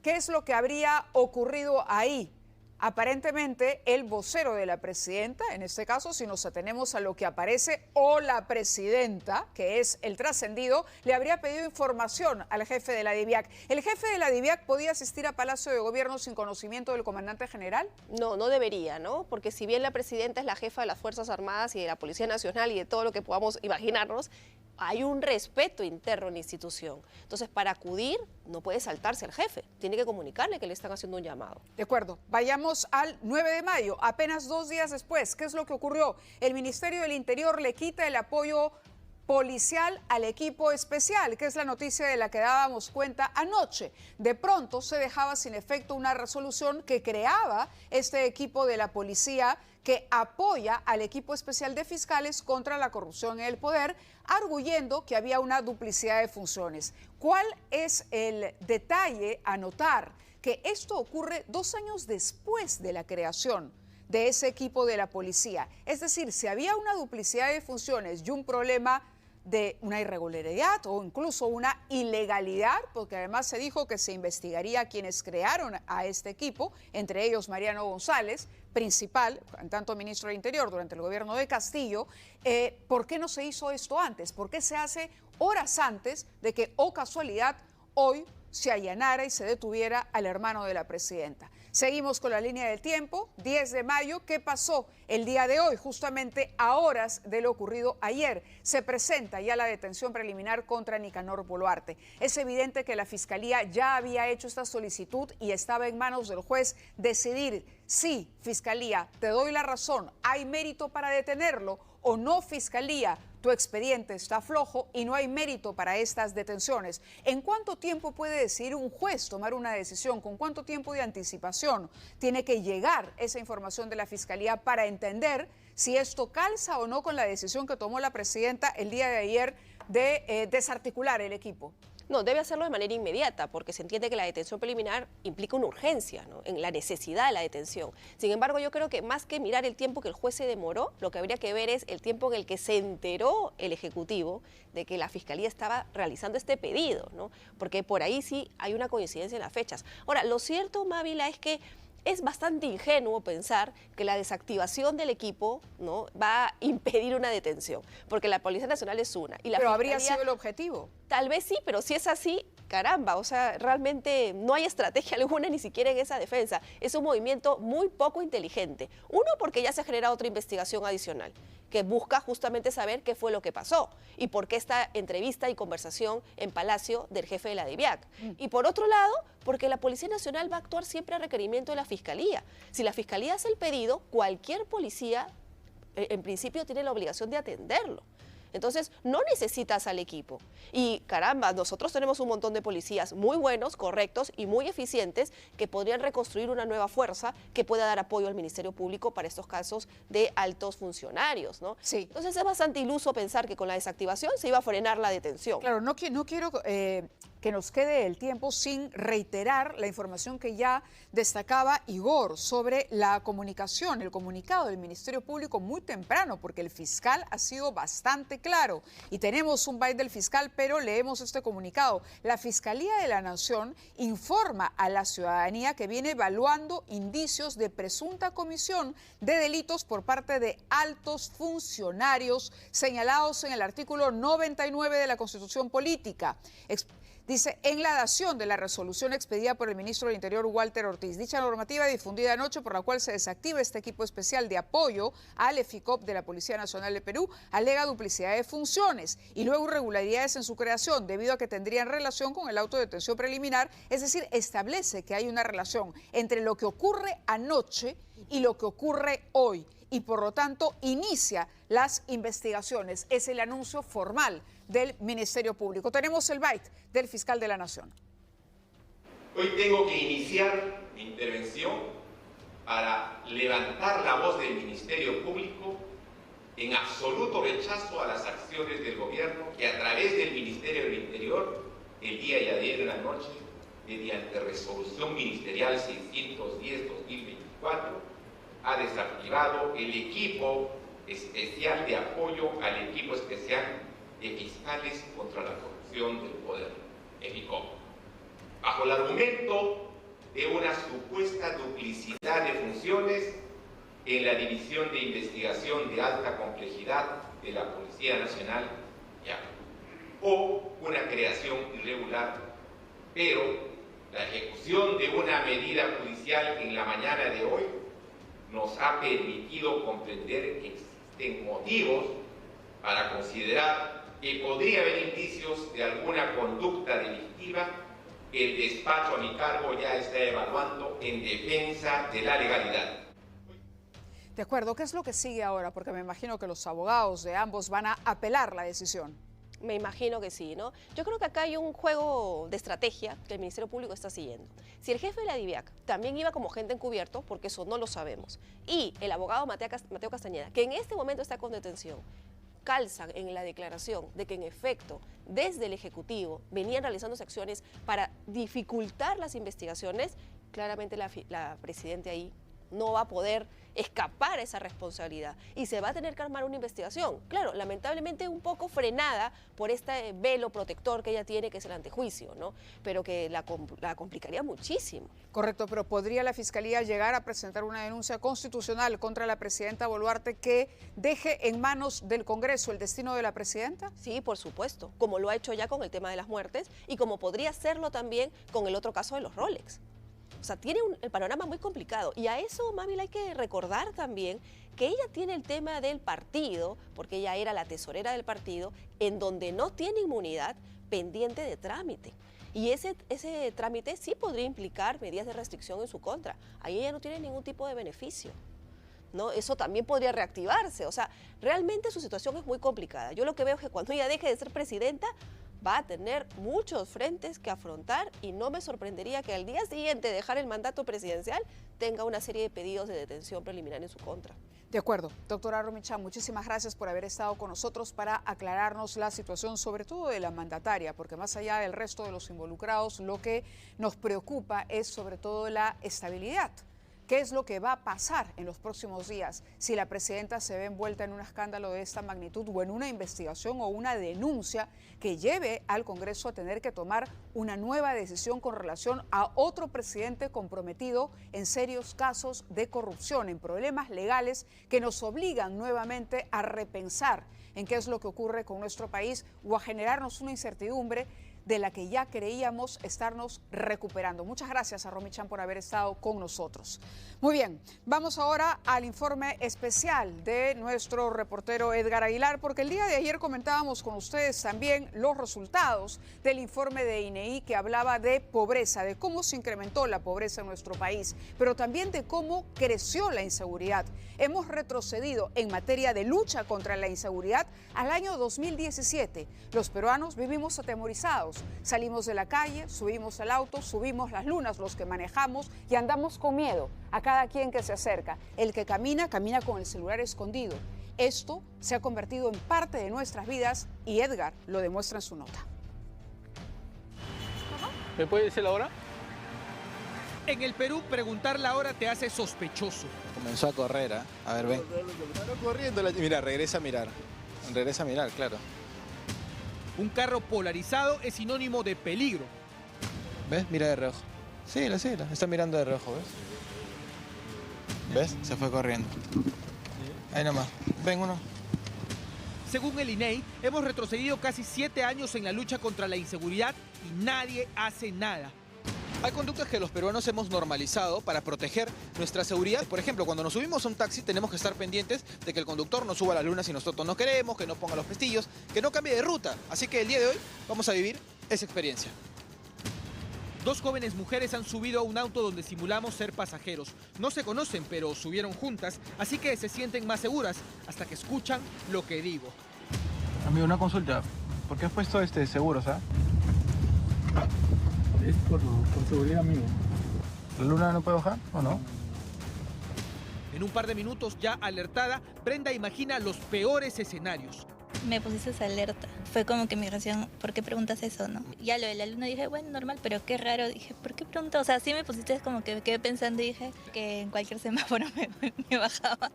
¿Qué es lo que habría ocurrido ahí? Aparentemente, el vocero de la presidenta, en este caso, si nos atenemos a lo que aparece, o la presidenta, que es el trascendido, le habría pedido información al jefe de la DIVIAC. ¿El jefe de la DIVIAC podía asistir a Palacio de Gobierno sin conocimiento del comandante general? No, no debería, ¿no? Porque si bien la presidenta es la jefa de las Fuerzas Armadas y de la Policía Nacional y de todo lo que podamos imaginarnos, hay un respeto interno en la institución. Entonces, para acudir, no puede saltarse al jefe. Tiene que comunicarle que le están haciendo un llamado. De acuerdo. Vayamos al 9 de mayo, apenas 2 días después. ¿Qué es lo que ocurrió? El Ministerio del Interior le quita el apoyo policial al equipo especial, que es la noticia de la que dábamos cuenta anoche. De pronto se dejaba sin efecto una resolución que creaba este equipo de la policía que apoya al equipo especial de fiscales contra la corrupción en el poder, arguyendo que había una duplicidad de funciones. ¿Cuál es el detalle a notar? Que esto ocurre 2 años después de la creación de ese equipo de la policía. Es decir, si había una duplicidad de funciones y un problema de una irregularidad o incluso una ilegalidad, porque además se dijo que se investigaría a quienes crearon a este equipo, entre ellos Mariano González, principal, en tanto ministro del Interior durante el gobierno de Castillo. ¿Por qué no se hizo esto antes? ¿Por qué se hace horas antes de que, oh casualidad, hoy se allanara y se detuviera al hermano de la presidenta? Seguimos con la línea del tiempo, 10 de mayo, ¿qué pasó el día de hoy? Justamente a horas de lo ocurrido ayer, se presenta ya la detención preliminar contra Nicanor Boluarte. Es evidente que la Fiscalía ya había hecho esta solicitud y estaba en manos del juez decidir, sí, Fiscalía, te doy la razón, hay mérito para detenerlo, o no, Fiscalía, tu expediente está flojo y no hay mérito para estas detenciones. ¿En cuánto tiempo puede decidir un juez tomar una decisión? ¿Con cuánto tiempo de anticipación tiene que llegar esa información de la Fiscalía para entender si esto calza o no con la decisión que tomó la presidenta el día de ayer de desarticular el equipo? No, debe hacerlo de manera inmediata, porque se entiende que la detención preliminar implica una urgencia, ¿no?, en la necesidad de la detención. Sin embargo, yo creo que más que mirar el tiempo que el juez se demoró, lo que habría que ver es el tiempo en el que se enteró el Ejecutivo de que la Fiscalía estaba realizando este pedido, ¿no? Porque por ahí sí hay una coincidencia en las fechas. Ahora, lo cierto, Mávila, es que es bastante ingenuo pensar que la desactivación del equipo, ¿no?, va a impedir una detención, porque la Policía Nacional es una. Y la pero Fiscalía, habría sido el objetivo. Tal vez sí, pero si es así, caramba, o sea, realmente no hay estrategia alguna ni siquiera en esa defensa. Es un movimiento muy poco inteligente. Uno, porque ya se ha generado otra investigación adicional que busca justamente saber qué fue lo que pasó y por qué esta entrevista y conversación en Palacio del jefe de la DIVIAC. Y por otro lado, porque la Policía Nacional va a actuar siempre a requerimiento de la Fiscalía. Si la Fiscalía hace el pedido, cualquier policía en principio tiene la obligación de atenderlo. Entonces, no necesitas al equipo. Y caramba, nosotros tenemos un montón de policías muy buenos, correctos y muy eficientes que podrían reconstruir una nueva fuerza que pueda dar apoyo al Ministerio Público para estos casos de altos funcionarios, ¿no? Sí. Entonces, es bastante iluso pensar que con la desactivación se iba a frenar la detención. Claro, no quiero que nos quede el tiempo sin reiterar la información que ya destacaba Igor sobre la comunicación, el comunicado del Ministerio Público muy temprano, porque el fiscal ha sido bastante claro. Y tenemos un byte del fiscal, pero leemos este comunicado. La Fiscalía de la Nación informa a la ciudadanía que viene evaluando indicios de presunta comisión de delitos por parte de altos funcionarios señalados en el artículo 99 de la Constitución Política. Dice, en la dación de la resolución expedida por el ministro del Interior, Walter Ortiz, dicha normativa difundida anoche por la cual se desactiva este equipo especial de apoyo al EFICOP de la Policía Nacional de Perú, alega duplicidad de funciones y luego irregularidades en su creación debido a que tendrían relación con el auto de detención preliminar, es decir, establece que hay una relación entre lo que ocurre anoche y lo que ocurre hoy y por lo tanto inicia las investigaciones. Es el anuncio formal del Ministerio Público. Tenemos el byte del fiscal de la Nación. Hoy tengo que iniciar mi intervención para levantar la voz del Ministerio Público en absoluto rechazo a las acciones del gobierno que a través del Ministerio del Interior, el día de ayer en la noche, mediante resolución ministerial 610-2024, ha desactivado el equipo especial de apoyo al equipo especial de fiscales contra la corrupción del poder, EFICOP, bajo el argumento de una supuesta duplicidad de funciones en la División de Investigación de Alta Complejidad de la Policía Nacional, o una creación irregular, pero la ejecución de una medida judicial en la mañana de hoy nos ha permitido comprender que existen motivos para considerar que podría haber indicios de alguna conducta delictiva que el despacho a mi cargo ya está evaluando en defensa de la legalidad. De acuerdo, ¿qué es lo que sigue ahora? Porque me imagino que los abogados de ambos van a apelar la decisión. Me imagino que sí, ¿no? Yo creo que acá hay un juego de estrategia que el Ministerio Público está siguiendo. Si el jefe de la DIVIAC también iba como agente encubierto, porque eso no lo sabemos, y el abogado Mateo Castañeda, que en este momento está con detención, calzan en la declaración de que en efecto desde el Ejecutivo venían realizándose acciones para dificultar las investigaciones, claramente la presidenta ahí no va a poder escapar a esa responsabilidad y se va a tener que armar una investigación. Claro, lamentablemente un poco frenada por este velo protector que ella tiene, que es el antejuicio, ¿no? Pero que la complicaría muchísimo. Correcto, pero ¿podría la Fiscalía llegar a presentar una denuncia constitucional contra la presidenta Boluarte que deje en manos del Congreso el destino de la presidenta? Sí, por supuesto, como lo ha hecho ya con el tema de las muertes y como podría hacerlo también con el otro caso de los Rolex. O sea, tiene el panorama muy complicado. Y a eso, Mávila, hay que recordar también que ella tiene el tema del partido, porque ella era la tesorera del partido, en donde no tiene inmunidad pendiente de trámite. Y ese trámite sí podría implicar medidas de restricción en su contra. Ahí ella no tiene ningún tipo de beneficio, ¿no? Eso también podría reactivarse. O sea, realmente su situación es muy complicada. Yo lo que veo es que cuando ella deje de ser presidenta, va a tener muchos frentes que afrontar y no me sorprendería que al día siguiente de dejar el mandato presidencial tenga una serie de pedidos de detención preliminar en su contra. De acuerdo. Doctora Romichan, muchísimas gracias por haber estado con nosotros para aclararnos la situación, sobre todo de la mandataria, porque más allá del resto de los involucrados, lo que nos preocupa es sobre todo la estabilidad. ¿Qué es lo que va a pasar en los próximos días si la presidenta se ve envuelta en un escándalo de esta magnitud o en una investigación o una denuncia que lleve al Congreso a tener que tomar una nueva decisión con relación a otro presidente comprometido en serios casos de corrupción, en problemas legales que nos obligan nuevamente a repensar en qué es lo que ocurre con nuestro país o a generarnos una incertidumbre de la que ya creíamos estarnos recuperando. Muchas gracias a Romichan por haber estado con nosotros. Muy bien, vamos ahora al informe especial de nuestro reportero Edgar Aguilar, porque el día de ayer comentábamos con ustedes también los resultados del informe de INEI que hablaba de pobreza, de cómo se incrementó la pobreza en nuestro país, pero también de cómo creció la inseguridad. Hemos retrocedido en materia de lucha contra la inseguridad al año 2017. Los peruanos vivimos atemorizados. Salimos de la calle, subimos al auto, subimos las lunas los que manejamos y andamos con miedo a cada quien que se acerca. El que camina, camina con el celular escondido. Esto se ha convertido en parte de nuestras vidas y Edgar lo demuestra en su nota. ¿Me puede decir la hora? En el Perú, preguntar la hora te hace sospechoso. Comenzó a correr, ¿eh? A ver, ven. Está corriendo. Mira, regresa a mirar. Regresa a mirar, claro. Un carro polarizado es sinónimo de peligro. ¿Ves? Mira de reojo. Síguela. Está mirando de reojo, ¿ves? ¿Ves? Se fue corriendo. Ahí nomás. Ven uno. Según el INEI, hemos retrocedido casi 7 años en la lucha contra la inseguridad y nadie hace nada. Hay conductas que los peruanos hemos normalizado para proteger nuestra seguridad. Por ejemplo, cuando nos subimos a un taxi tenemos que estar pendientes de que el conductor no suba a la luna si nosotros no queremos, que no ponga los pestillos, que no cambie de ruta. Así que el día de hoy vamos a vivir esa experiencia. 2 jóvenes mujeres han subido a un auto donde simulamos ser pasajeros. No se conocen, pero subieron juntas, así que se sienten más seguras hasta que escuchan lo que digo. Amigo, una consulta. ¿Por qué has puesto seguros, ah? Es por seguridad, amigo. ¿La luna no puede bajar o no? En un par de minutos, ya alertada, Brenda imagina los peores escenarios. Me pusiste esa alerta. Fue como que mi reacción, ¿por qué preguntas eso, no? Ya lo de la luna dije, bueno, normal, pero qué raro. Dije, ¿por qué pregunto? O sea, sí me pusiste como que me quedé pensando y dije que en cualquier semáforo me bajaba.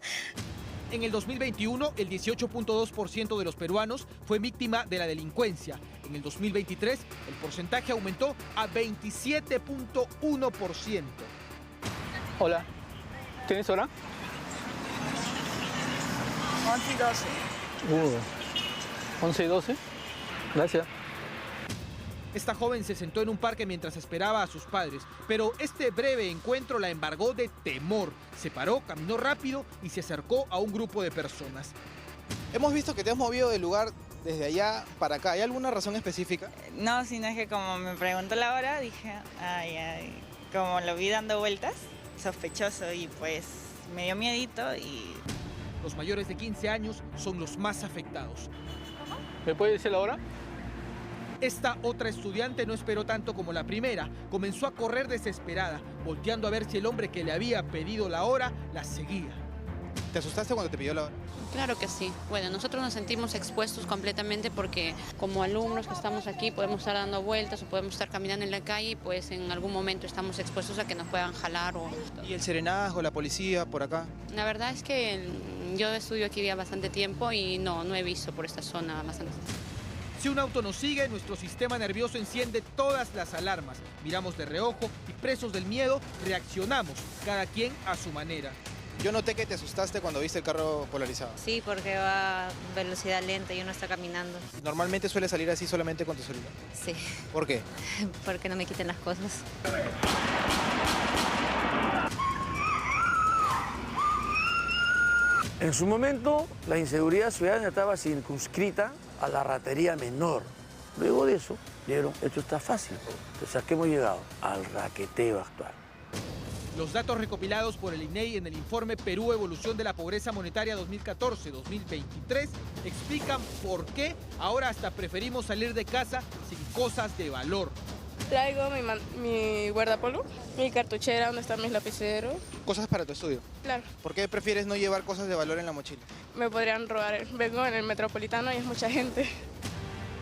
En el 2021, el 18.2% de los peruanos fue víctima de la delincuencia. En el 2023, el porcentaje aumentó a 27.1%. Hola, ¿tienes hora? 11 y 12. 11 y 12. Gracias. Esta joven se sentó en un parque mientras esperaba a sus padres, pero este breve encuentro la embargó de temor. Se paró, caminó rápido y se acercó a un grupo de personas. Hemos visto que te has movido del lugar desde allá para acá. ¿Hay alguna razón específica? No, sino es que como me preguntó la hora, dije, como lo vi dando vueltas, sospechoso y pues me dio miedito y... Los mayores de 15 años son los más afectados. ¿Me puede decir la hora? Esta otra estudiante no esperó tanto como la primera. Comenzó a correr desesperada, volteando a ver si el hombre que le había pedido la hora la seguía. ¿Te asustaste cuando te pidió la hora? Claro que sí. Bueno, nosotros nos sentimos expuestos completamente porque como alumnos que estamos aquí podemos estar dando vueltas o podemos estar caminando en la calle y pues en algún momento estamos expuestos a que nos puedan jalar. ¿Y el serenazgo, la policía por acá? La verdad es que yo estudio aquí ya bastante tiempo y no he visto por esta zona bastante. Si un auto nos sigue, nuestro sistema nervioso enciende todas las alarmas. Miramos de reojo y presos del miedo, reaccionamos, cada quien a su manera. Yo noté que te asustaste cuando viste el carro polarizado. Sí, porque va a velocidad lenta y uno está caminando. ¿Normalmente suele salir así solamente con tu celular? Sí. ¿Por qué? Porque no me quiten las cosas. En su momento, la inseguridad ciudadana estaba circunscrita a la ratería menor. Luego de eso, dijeron, esto está fácil. Entonces, ¿a qué hemos llegado? Al raqueteo actual. Los datos recopilados por el INEI en el informe Perú Evolución de la Pobreza Monetaria 2014-2023 explican por qué ahora hasta preferimos salir de casa sin cosas de valor. Traigo mi guardapolvo, mi cartuchera donde están mis lapiceros. ¿Cosas para tu estudio? Claro. ¿Por qué prefieres no llevar cosas de valor en la mochila? Me podrían robar. Vengo en el Metropolitano y es mucha gente.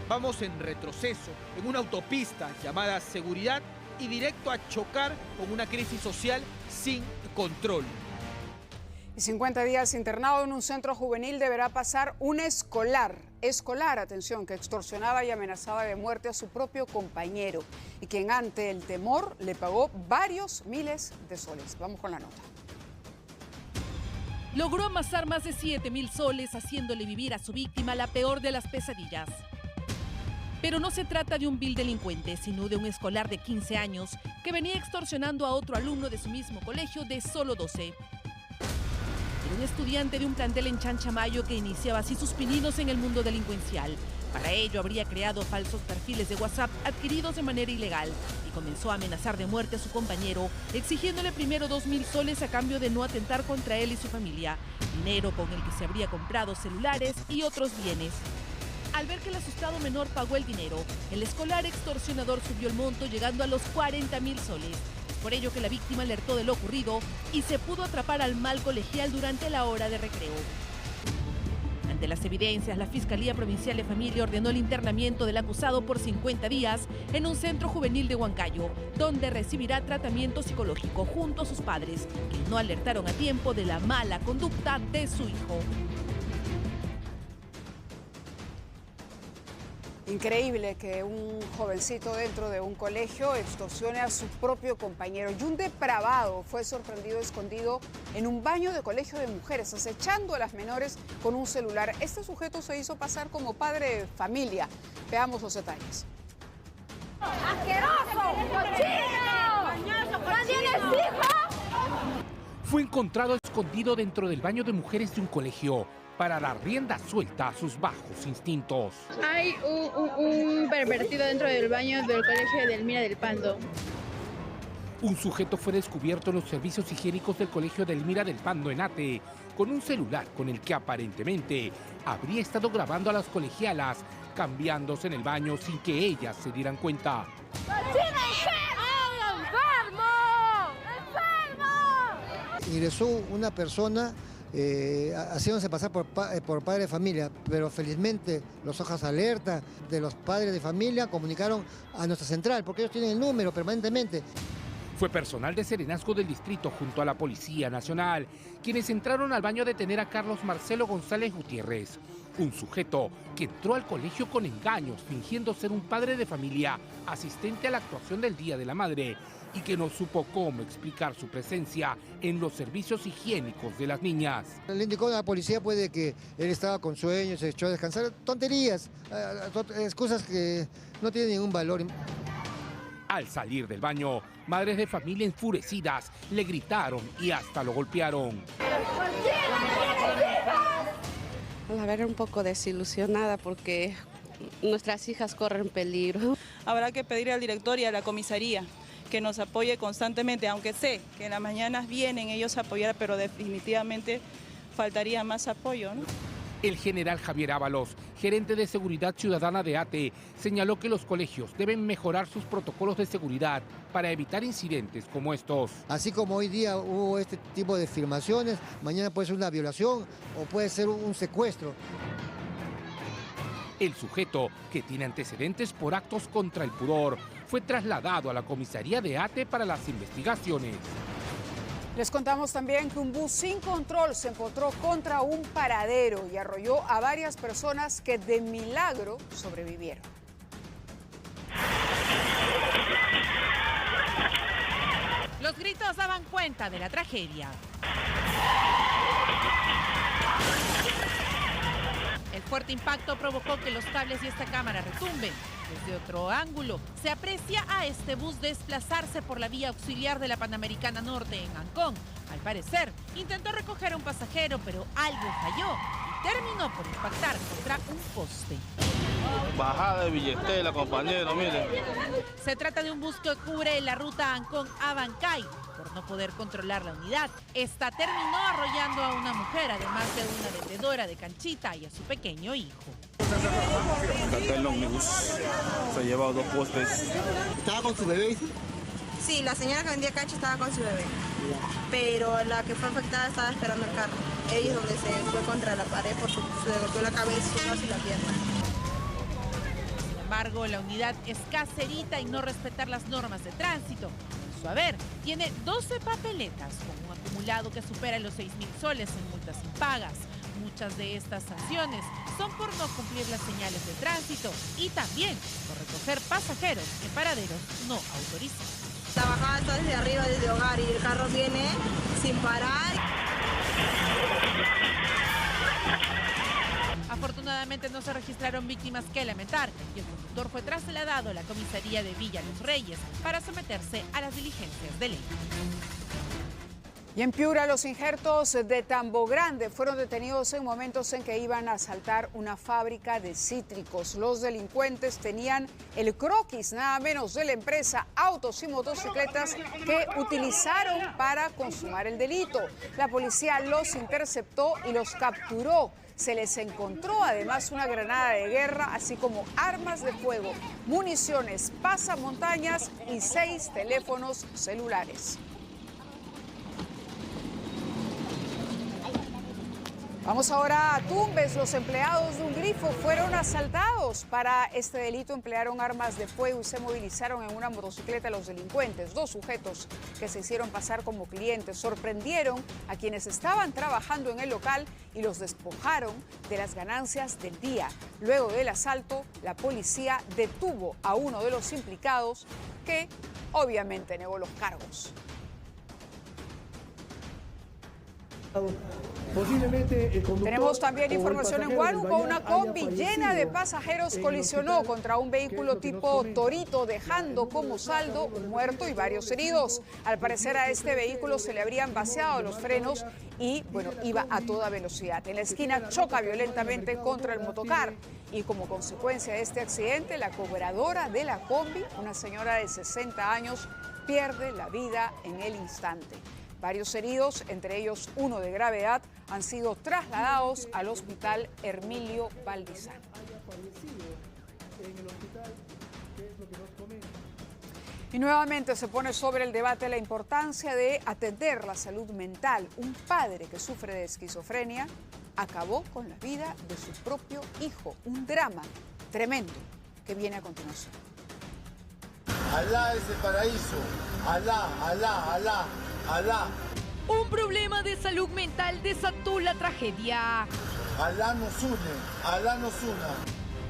Vamos en retroceso, en una autopista llamada seguridad y directo a chocar con una crisis social sin control. Y 50 días internado en un centro juvenil deberá pasar un escolar, atención, que extorsionaba y amenazaba de muerte a su propio compañero y quien ante el temor le pagó varios miles de soles. Vamos con la nota. Logró amasar más de 7.000 soles haciéndole vivir a su víctima la peor de las pesadillas. Pero no se trata de un vil delincuente, sino de un escolar de 15 años que venía extorsionando a otro alumno de su mismo colegio de solo 12. Era un estudiante de un plantel en Chanchamayo que iniciaba así sus pininos en el mundo delincuencial. Para ello habría creado falsos perfiles de WhatsApp adquiridos de manera ilegal y comenzó a amenazar de muerte a su compañero, exigiéndole primero 2.000 soles a cambio de no atentar contra él y su familia, dinero con el que se habría comprado celulares y otros bienes. Al ver que el asustado menor pagó el dinero, el escolar extorsionador subió el monto llegando a los 40.000 soles. Es por ello que la víctima alertó de lo ocurrido y se pudo atrapar al mal colegial durante la hora de recreo. Ante las evidencias, la Fiscalía Provincial de Familia ordenó el internamiento del acusado por 50 días en un centro juvenil de Huancayo, donde recibirá tratamiento psicológico junto a sus padres, que no alertaron a tiempo de la mala conducta de su hijo. Increíble que un jovencito dentro de un colegio extorsione a su propio compañero. Y un depravado fue sorprendido escondido en un baño de colegio de mujeres, acechando a las menores con un celular. Este sujeto se hizo pasar como padre de familia. Veamos los detalles. ¡Asqueroso! ¡Cochino! ¿No tienes hijos? Fue encontrado escondido dentro del baño de mujeres de un colegio para dar rienda suelta a sus bajos instintos. Hay un pervertido dentro del baño del colegio de Elmira del Pando. Un sujeto fue descubierto en los servicios higiénicos del colegio de Elmira del Pando en Ate, con un celular con el que aparentemente habría estado grabando a las colegialas, cambiándose en el baño sin que ellas se dieran cuenta. Ingresó una persona haciéndose pasar por padre de familia, pero felizmente los hojas alerta de los padres de familia comunicaron a nuestra central, porque ellos tienen el número permanentemente. Fue personal de Serenazgo del distrito junto a la Policía Nacional quienes entraron al baño a detener a Carlos Marcelo González Gutiérrez, un sujeto que entró al colegio con engaños fingiendo ser un padre de familia asistente a la actuación del Día de la Madre y que no supo cómo explicar su presencia en los servicios higiénicos de las niñas. Le indicó a la policía puede que él estaba con sueño, se echó a descansar, tonterías, excusas que no tienen ningún valor. Al salir del baño, madres de familia enfurecidas le gritaron y hasta lo golpearon. La verdad, un poco desilusionada porque nuestras hijas corren peligro. Habrá que pedir al director y a la comisaría que nos apoye constantemente, aunque sé que en las mañanas vienen ellos a apoyar, pero definitivamente faltaría más apoyo, ¿no? El general Javier Ábalos, gerente de Seguridad Ciudadana de ATE, señaló que los colegios deben mejorar sus protocolos de seguridad para evitar incidentes como estos. Así como hoy día hubo este tipo de filmaciones, mañana puede ser una violación o puede ser un secuestro. El sujeto, que tiene antecedentes por actos contra el pudor, fue trasladado a la comisaría de ATE para las investigaciones. Les contamos también que un bus sin control se empotró contra un paradero y arrolló a varias personas que de milagro sobrevivieron. Los gritos daban cuenta de la tragedia. El fuerte impacto provocó que los cables y esta cámara retumben. Desde otro ángulo, se aprecia a este bus desplazarse por la vía auxiliar de la Panamericana Norte en Ancón. Al parecer, intentó recoger a un pasajero, pero algo falló y terminó por impactar contra un poste. Bajada de billetera, compañero, miren. Se trata de un bus que cubre la ruta Ancón-Abancay. Por no poder controlar la unidad, esta terminó arrollando a una mujer, además de una vendedora de canchita y a su pequeño hijo. El ómnibus se ha llevado 2 postes. ¿Estaba con su bebé? Sí, la señora que vendía cancha estaba con su bebé, pero la que fue afectada estaba esperando el carro. Ella es donde se fue contra la pared porque se golpeó la cabeza y la pierna. Sin embargo, la unidad es caserita y no respetar las normas de tránsito. En su haber, tiene 12 papeletas con un acumulado que supera los 6.000 soles en multas impagas. Muchas de estas sanciones son por no cumplir las señales de tránsito y también por recoger pasajeros en paraderos no autorizados. La bajada está desde arriba, desde Hogar, y el carro viene sin parar. Afortunadamente no se registraron víctimas que lamentar y el conductor fue trasladado a la comisaría de Villa Los Reyes para someterse a las diligencias de ley. Y en Piura, los injertos de Tambo Grande fueron detenidos en momentos en que iban a asaltar una fábrica de cítricos. Los delincuentes tenían el croquis, nada menos, de la empresa Autos y Motocicletas que utilizaron para consumar el delito. La policía los interceptó y los capturó. Se les encontró además una granada de guerra, así como armas de fuego, municiones, pasamontañas y 6 teléfonos celulares. Vamos ahora a Tumbes. Los empleados de un grifo fueron asaltados. Para este delito emplearon armas de fuego y se movilizaron en una motocicleta los delincuentes. 2 sujetos que se hicieron pasar como clientes sorprendieron a quienes estaban trabajando en el local y los despojaron de las ganancias del día. Luego del asalto, la policía detuvo a uno de los implicados que obviamente negó los cargos. Tenemos también información en Huánuco. Una combi llena de pasajeros colisionó contra un vehículo tipo Torito, dejando como saldo un muerto y varios heridos. Al parecer a este vehículo se le habrían vaciado los frenos y, bueno, iba a toda velocidad. En la esquina choca violentamente contra el motocar y como consecuencia de este accidente, la cobradora de la combi, una señora de 60 años, pierde la vida en el instante. Varios heridos, entre ellos uno de gravedad, han sido trasladados al hospital Hermilio Valdizán. Y nuevamente se pone sobre el debate la importancia de atender la salud mental. Un padre que sufre de esquizofrenia acabó con la vida de su propio hijo. Un drama tremendo que viene a continuación. Alá es el paraíso. Alá, Alá, Alá. Alá. Un problema de salud mental desató la tragedia. Alá nos une, Alá nos una.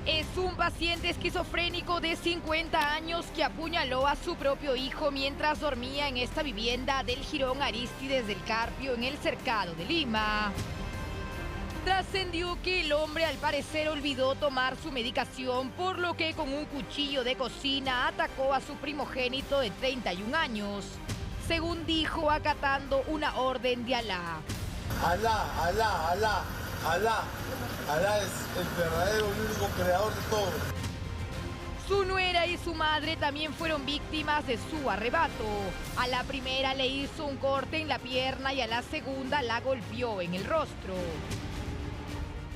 Es un paciente esquizofrénico de 50 años que apuñaló a su propio hijo mientras dormía en esta vivienda del Jirón Arístides del Carpio en el Cercado de Lima. Trascendió que el hombre al parecer olvidó tomar su medicación, por lo que con un cuchillo de cocina atacó a su primogénito de 31 años. Según dijo, acatando una orden de Alá. Alá, Alá, Alá, Alá. Alá es el verdadero y único creador de todo. Su nuera y su madre también fueron víctimas de su arrebato. A la primera le hizo un corte en la pierna y a la segunda la golpeó en el rostro.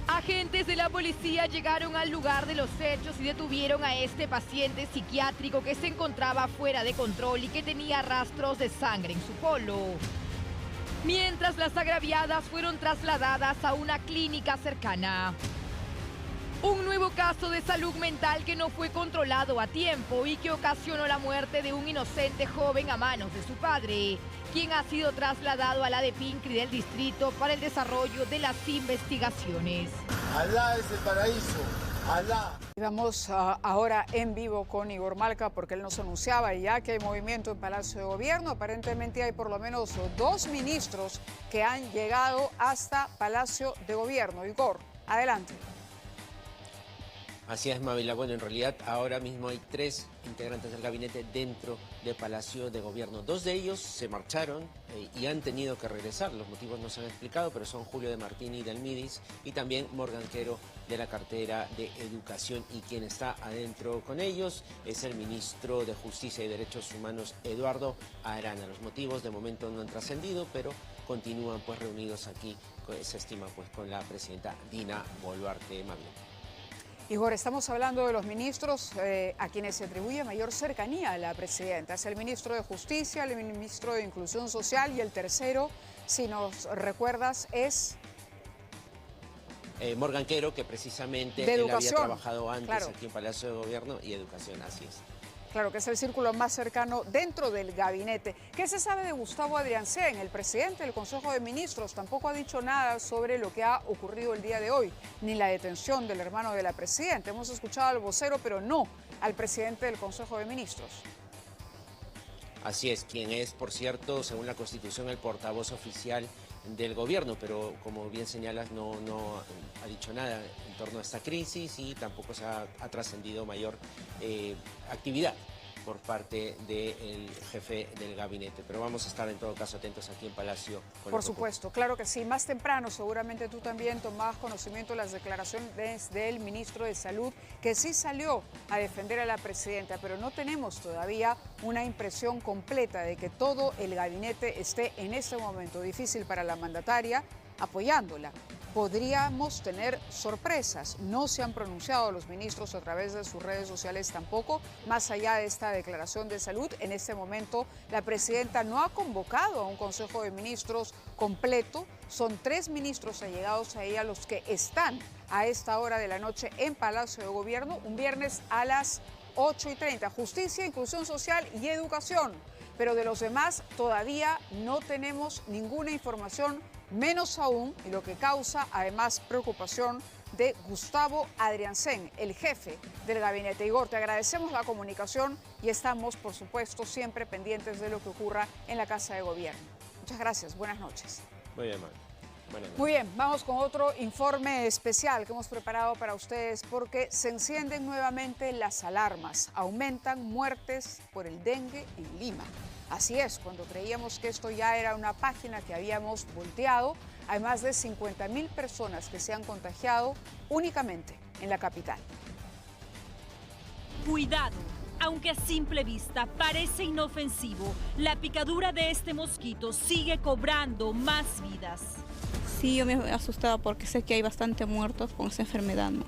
Agentes de la policía llegaron al lugar de los hechos y detuvieron a este paciente psiquiátrico que se encontraba fuera de control y que tenía rastros de sangre en su polo. Mientras las agraviadas fueron trasladadas a una clínica cercana. Un nuevo caso de salud mental que no fue controlado a tiempo y que ocasionó la muerte de un inocente joven a manos de su padre, quien ha sido trasladado a la de Pincri del distrito para el desarrollo de las investigaciones. Alá es el paraíso, Alá. Vamos ahora en vivo con Igor Malca porque él nos anunciaba ya que hay movimiento en Palacio de Gobierno. Aparentemente hay por lo menos 2 ministros que han llegado hasta Palacio de Gobierno. Igor, adelante. Así es, Mávila. Bueno, en realidad ahora mismo hay 3 integrantes del gabinete dentro de Palacio de Gobierno. 2 de ellos se marcharon y han tenido que regresar. Los motivos no se han explicado, pero son Julio de Martini del MIDIS y también Morgan Quero de la cartera de Educación. Y quien está adentro con ellos es el ministro de Justicia y Derechos Humanos, Eduardo Arana. Los motivos de momento no han trascendido, pero continúan pues reunidos aquí, se estima, pues con la presidenta Dina Boluarte. Mávila. Igor, estamos hablando de los ministros a quienes se atribuye mayor cercanía a la presidenta. Es el ministro de Justicia, el ministro de Inclusión Social y el tercero, si nos recuerdas, es... Morgan Quero, que precisamente de él Educación. Había trabajado antes Claro. aquí en Palacio de Gobierno, y Educación, así es. Claro, que es el círculo más cercano dentro del gabinete. ¿Qué se sabe de Gustavo Adriancén, el presidente del Consejo de Ministros? Tampoco ha dicho nada sobre lo que ha ocurrido el día de hoy, ni la detención del hermano de la presidenta. Hemos escuchado al vocero, pero no al presidente del Consejo de Ministros. Así es, quien es, por cierto, según la Constitución, el portavoz oficial del gobierno, pero como bien señalas, no ha dicho nada en torno a esta crisis y tampoco se ha trascendido mayor actividad por parte del jefe del gabinete. Pero vamos a estar en todo caso atentos aquí en Palacio. Por supuesto, claro que sí. Más temprano seguramente tú también tomabas conocimiento de las declaraciones del ministro de Salud, que sí salió a defender a la presidenta, pero no tenemos todavía una impresión completa de que todo el gabinete esté en este momento difícil para la mandataria apoyándola. Podríamos tener sorpresas. No se han pronunciado los ministros a través de sus redes sociales tampoco, más allá de esta declaración de salud. En este momento la presidenta no ha convocado a un Consejo de Ministros completo. Son 3 ministros allegados a ella los que están a esta hora de la noche en Palacio de Gobierno, un viernes a las 8:30. Justicia, Inclusión Social y Educación. Pero de los demás todavía no tenemos ninguna información, menos aún, y lo que causa además preocupación, de Gustavo Adriancén, el jefe del gabinete. Igor, te agradecemos la comunicación y estamos, por supuesto, siempre pendientes de lo que ocurra en la Casa de Gobierno. Muchas gracias, buenas noches. Muy bien, Manuel. Muy bien, vamos con otro informe especial que hemos preparado para ustedes porque se encienden nuevamente las alarmas. Aumentan muertes por el dengue en Lima. Así es, cuando creíamos que esto ya era una página que habíamos volteado, hay más de 50.000 personas que se han contagiado únicamente en la capital. Cuidado. Aunque a simple vista parece inofensivo, la picadura de este mosquito sigue cobrando más vidas. Sí, yo me he asustado porque sé que hay bastante muertos con esa enfermedad, ¿no?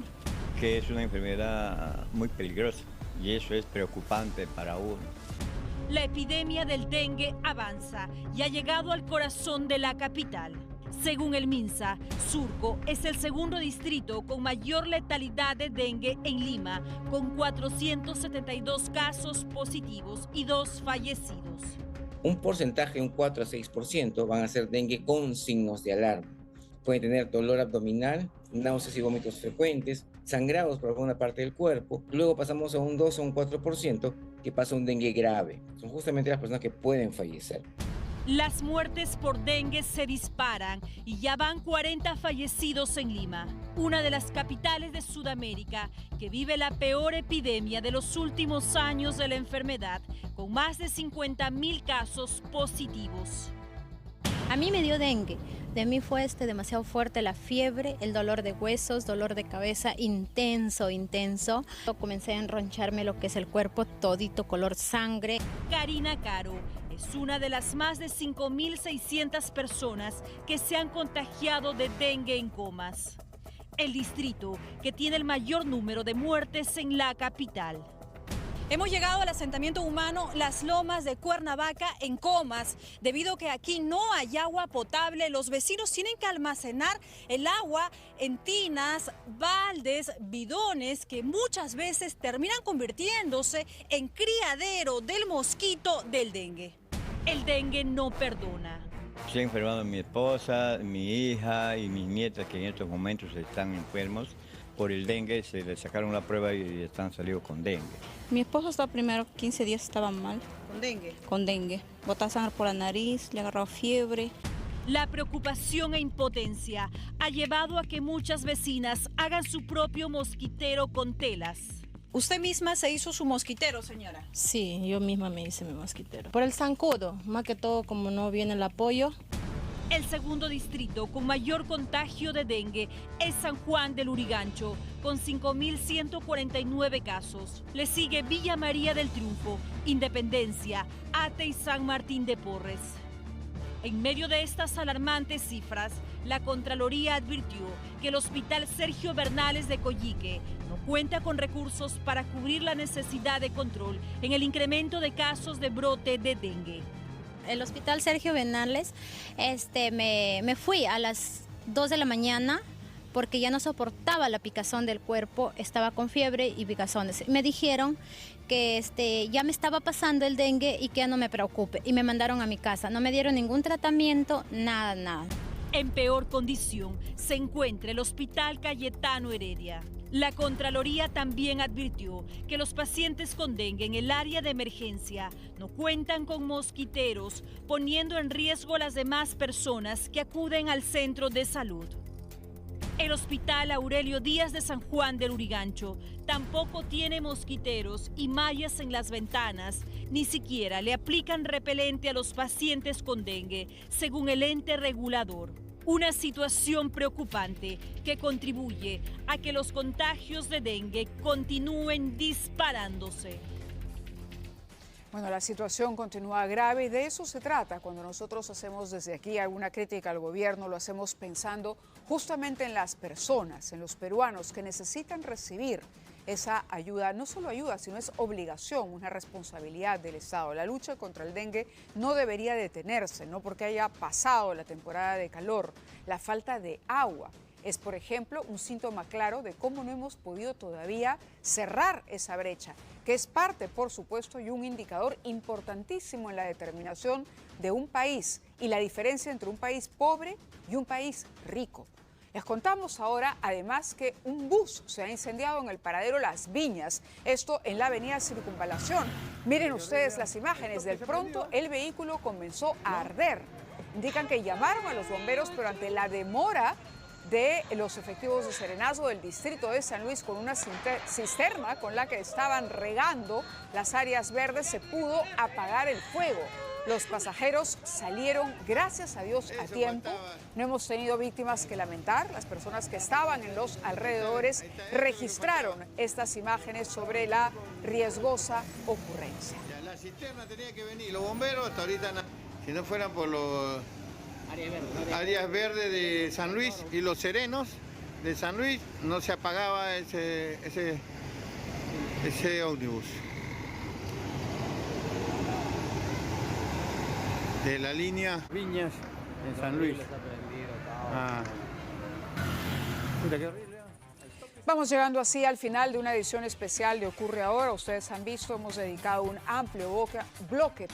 Que es una enfermedad muy peligrosa y eso es preocupante para uno. La epidemia del dengue avanza y ha llegado al corazón de la capital. Según el MINSA, Surco es el segundo distrito con mayor letalidad de dengue en Lima, con 472 casos positivos y 2 fallecidos. Un porcentaje, un 4 a 6%, van a ser dengue con signos de alarma. Pueden tener dolor abdominal, náuseas y vómitos frecuentes, sangrados por alguna parte del cuerpo. Luego pasamos a un 2 o un 4% que pasa a un dengue grave. Son justamente las personas que pueden fallecer. Las muertes por dengue se disparan y ya van 40 fallecidos en Lima, una de las capitales de Sudamérica que vive la peor epidemia de los últimos años de la enfermedad, con más de 50.000 casos positivos. A mí me dio dengue. De mí fue demasiado fuerte la fiebre, el dolor de huesos, dolor de cabeza intenso. Comencé a enroncharme lo que es el cuerpo todito, color sangre. Karina Caro es una de las más de 5.600 personas que se han contagiado de dengue en Comas, el distrito que tiene el mayor número de muertes en la capital. Hemos llegado al asentamiento humano Las Lomas de Cuernavaca en Comas. Debido a que aquí no hay agua potable, los vecinos tienen que almacenar el agua en tinas, baldes, bidones que muchas veces terminan convirtiéndose en criadero del mosquito del dengue. El dengue no perdona. Se ha enfermado mi esposa, mi hija y mis nietas que en estos momentos están enfermos. Por el dengue se le sacaron la prueba y están salidos con dengue. Mi esposo hasta primero 15 días estaba mal. ¿Con dengue? Con dengue. Botaba sangre por la nariz, le agarró fiebre. La preocupación e impotencia ha llevado a que muchas vecinas hagan su propio mosquitero con telas. ¿Usted misma se hizo su mosquitero, señora? Sí, yo misma me hice mi mosquitero. Por el zancudo, más que todo como no viene el apoyo. El segundo distrito con mayor contagio de dengue es San Juan del Lurigancho, con 5.149 casos. Le sigue Villa María del Triunfo, Independencia, Ate y San Martín de Porres. En medio de estas alarmantes cifras, la Contraloría advirtió que el Hospital Sergio Bernales de Coyique no cuenta con recursos para cubrir la necesidad de control en el incremento de casos de brote de dengue. El Hospital Sergio Bernales, me fui a las 2 de la mañana porque ya no soportaba la picazón del cuerpo, estaba con fiebre y picazones. Me dijeron que ya me estaba pasando el dengue y que ya no me preocupe y me mandaron a mi casa. No me dieron ningún tratamiento, nada. En peor condición se encuentra el Hospital Cayetano Heredia. La Contraloría también advirtió que los pacientes con dengue en el área de emergencia no cuentan con mosquiteros, poniendo en riesgo a las demás personas que acuden al centro de salud. El Hospital Aurelio Díaz de San Juan del Lurigancho tampoco tiene mosquiteros y mallas en las ventanas, ni siquiera le aplican repelente a los pacientes con dengue, según el ente regulador. Una situación preocupante que contribuye a que los contagios de dengue continúen disparándose. Bueno, la situación continúa grave y de eso se trata. Cuando nosotros hacemos desde aquí alguna crítica al gobierno, lo hacemos pensando justamente en las personas, en los peruanos que necesitan recibir esa ayuda, no solo ayuda, sino es obligación, una responsabilidad del Estado. La lucha contra el dengue no debería detenerse, no porque haya pasado la temporada de calor. La falta de agua es, por ejemplo, un síntoma claro de cómo no hemos podido todavía cerrar esa brecha, que es parte, por supuesto, y un indicador importantísimo en la determinación de un país y la diferencia entre un país pobre y un país rico. Les contamos ahora, además, que un bus se ha incendiado en el paradero Las Viñas, esto en la avenida Circunvalación. Miren ustedes las imágenes, de pronto el vehículo comenzó a arder. Indican que llamaron a los bomberos, pero ante la demora de los efectivos de Serenazgo del distrito de San Luis con una cisterna con la que estaban regando las áreas verdes, se pudo apagar el fuego. Los pasajeros salieron, gracias a Dios, a tiempo. No hemos tenido víctimas que lamentar. Las personas que estaban en los alrededores registraron estas imágenes sobre la riesgosa ocurrencia. La cisterna tenía que venir, los bomberos hasta ahorita, si no fueran por los áreas verdes de San Luis y los serenos de San Luis, no se apagaba ese ómnibus. De la línea Viñas en San Luis. Mira qué horrible. Vamos llegando así al final de una edición especial de Ocurre Ahora. Ustedes han visto, hemos dedicado un amplio bloque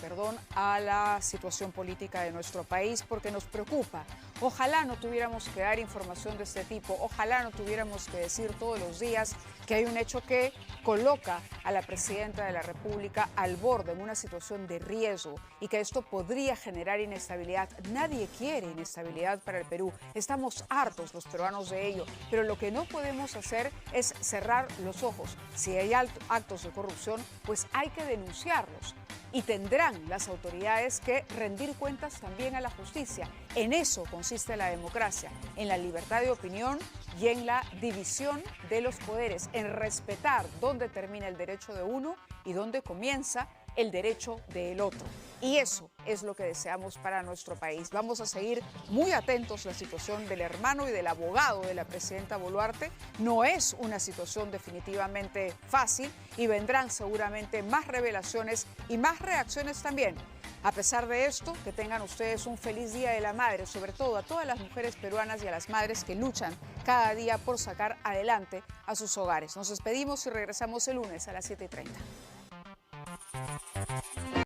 a la situación política de nuestro país porque nos preocupa. Ojalá no tuviéramos que dar información de este tipo, ojalá no tuviéramos que decir todos los días que hay un hecho que coloca a la presidenta de la República al borde, en una situación de riesgo, y que esto podría generar inestabilidad. Nadie quiere inestabilidad para el Perú, estamos hartos los peruanos de ello, pero lo que no podemos hacer es cerrar los ojos. Si hay actos de corrupción, pues hay que denunciarlos. Y tendrán las autoridades que rendir cuentas también a la justicia. En eso consiste la democracia, en la libertad de opinión y en la división de los poderes, en respetar dónde termina el derecho de uno y dónde comienza el derecho del otro. Y eso es lo que deseamos para nuestro país. Vamos a seguir muy atentos a la situación del hermano y del abogado de la presidenta Boluarte. No es una situación definitivamente fácil y vendrán seguramente más revelaciones y más reacciones también. A pesar de esto, que tengan ustedes un feliz Día de la Madre, sobre todo a todas las mujeres peruanas y a las madres que luchan cada día por sacar adelante a sus hogares. Nos despedimos y regresamos el lunes a las 7:30.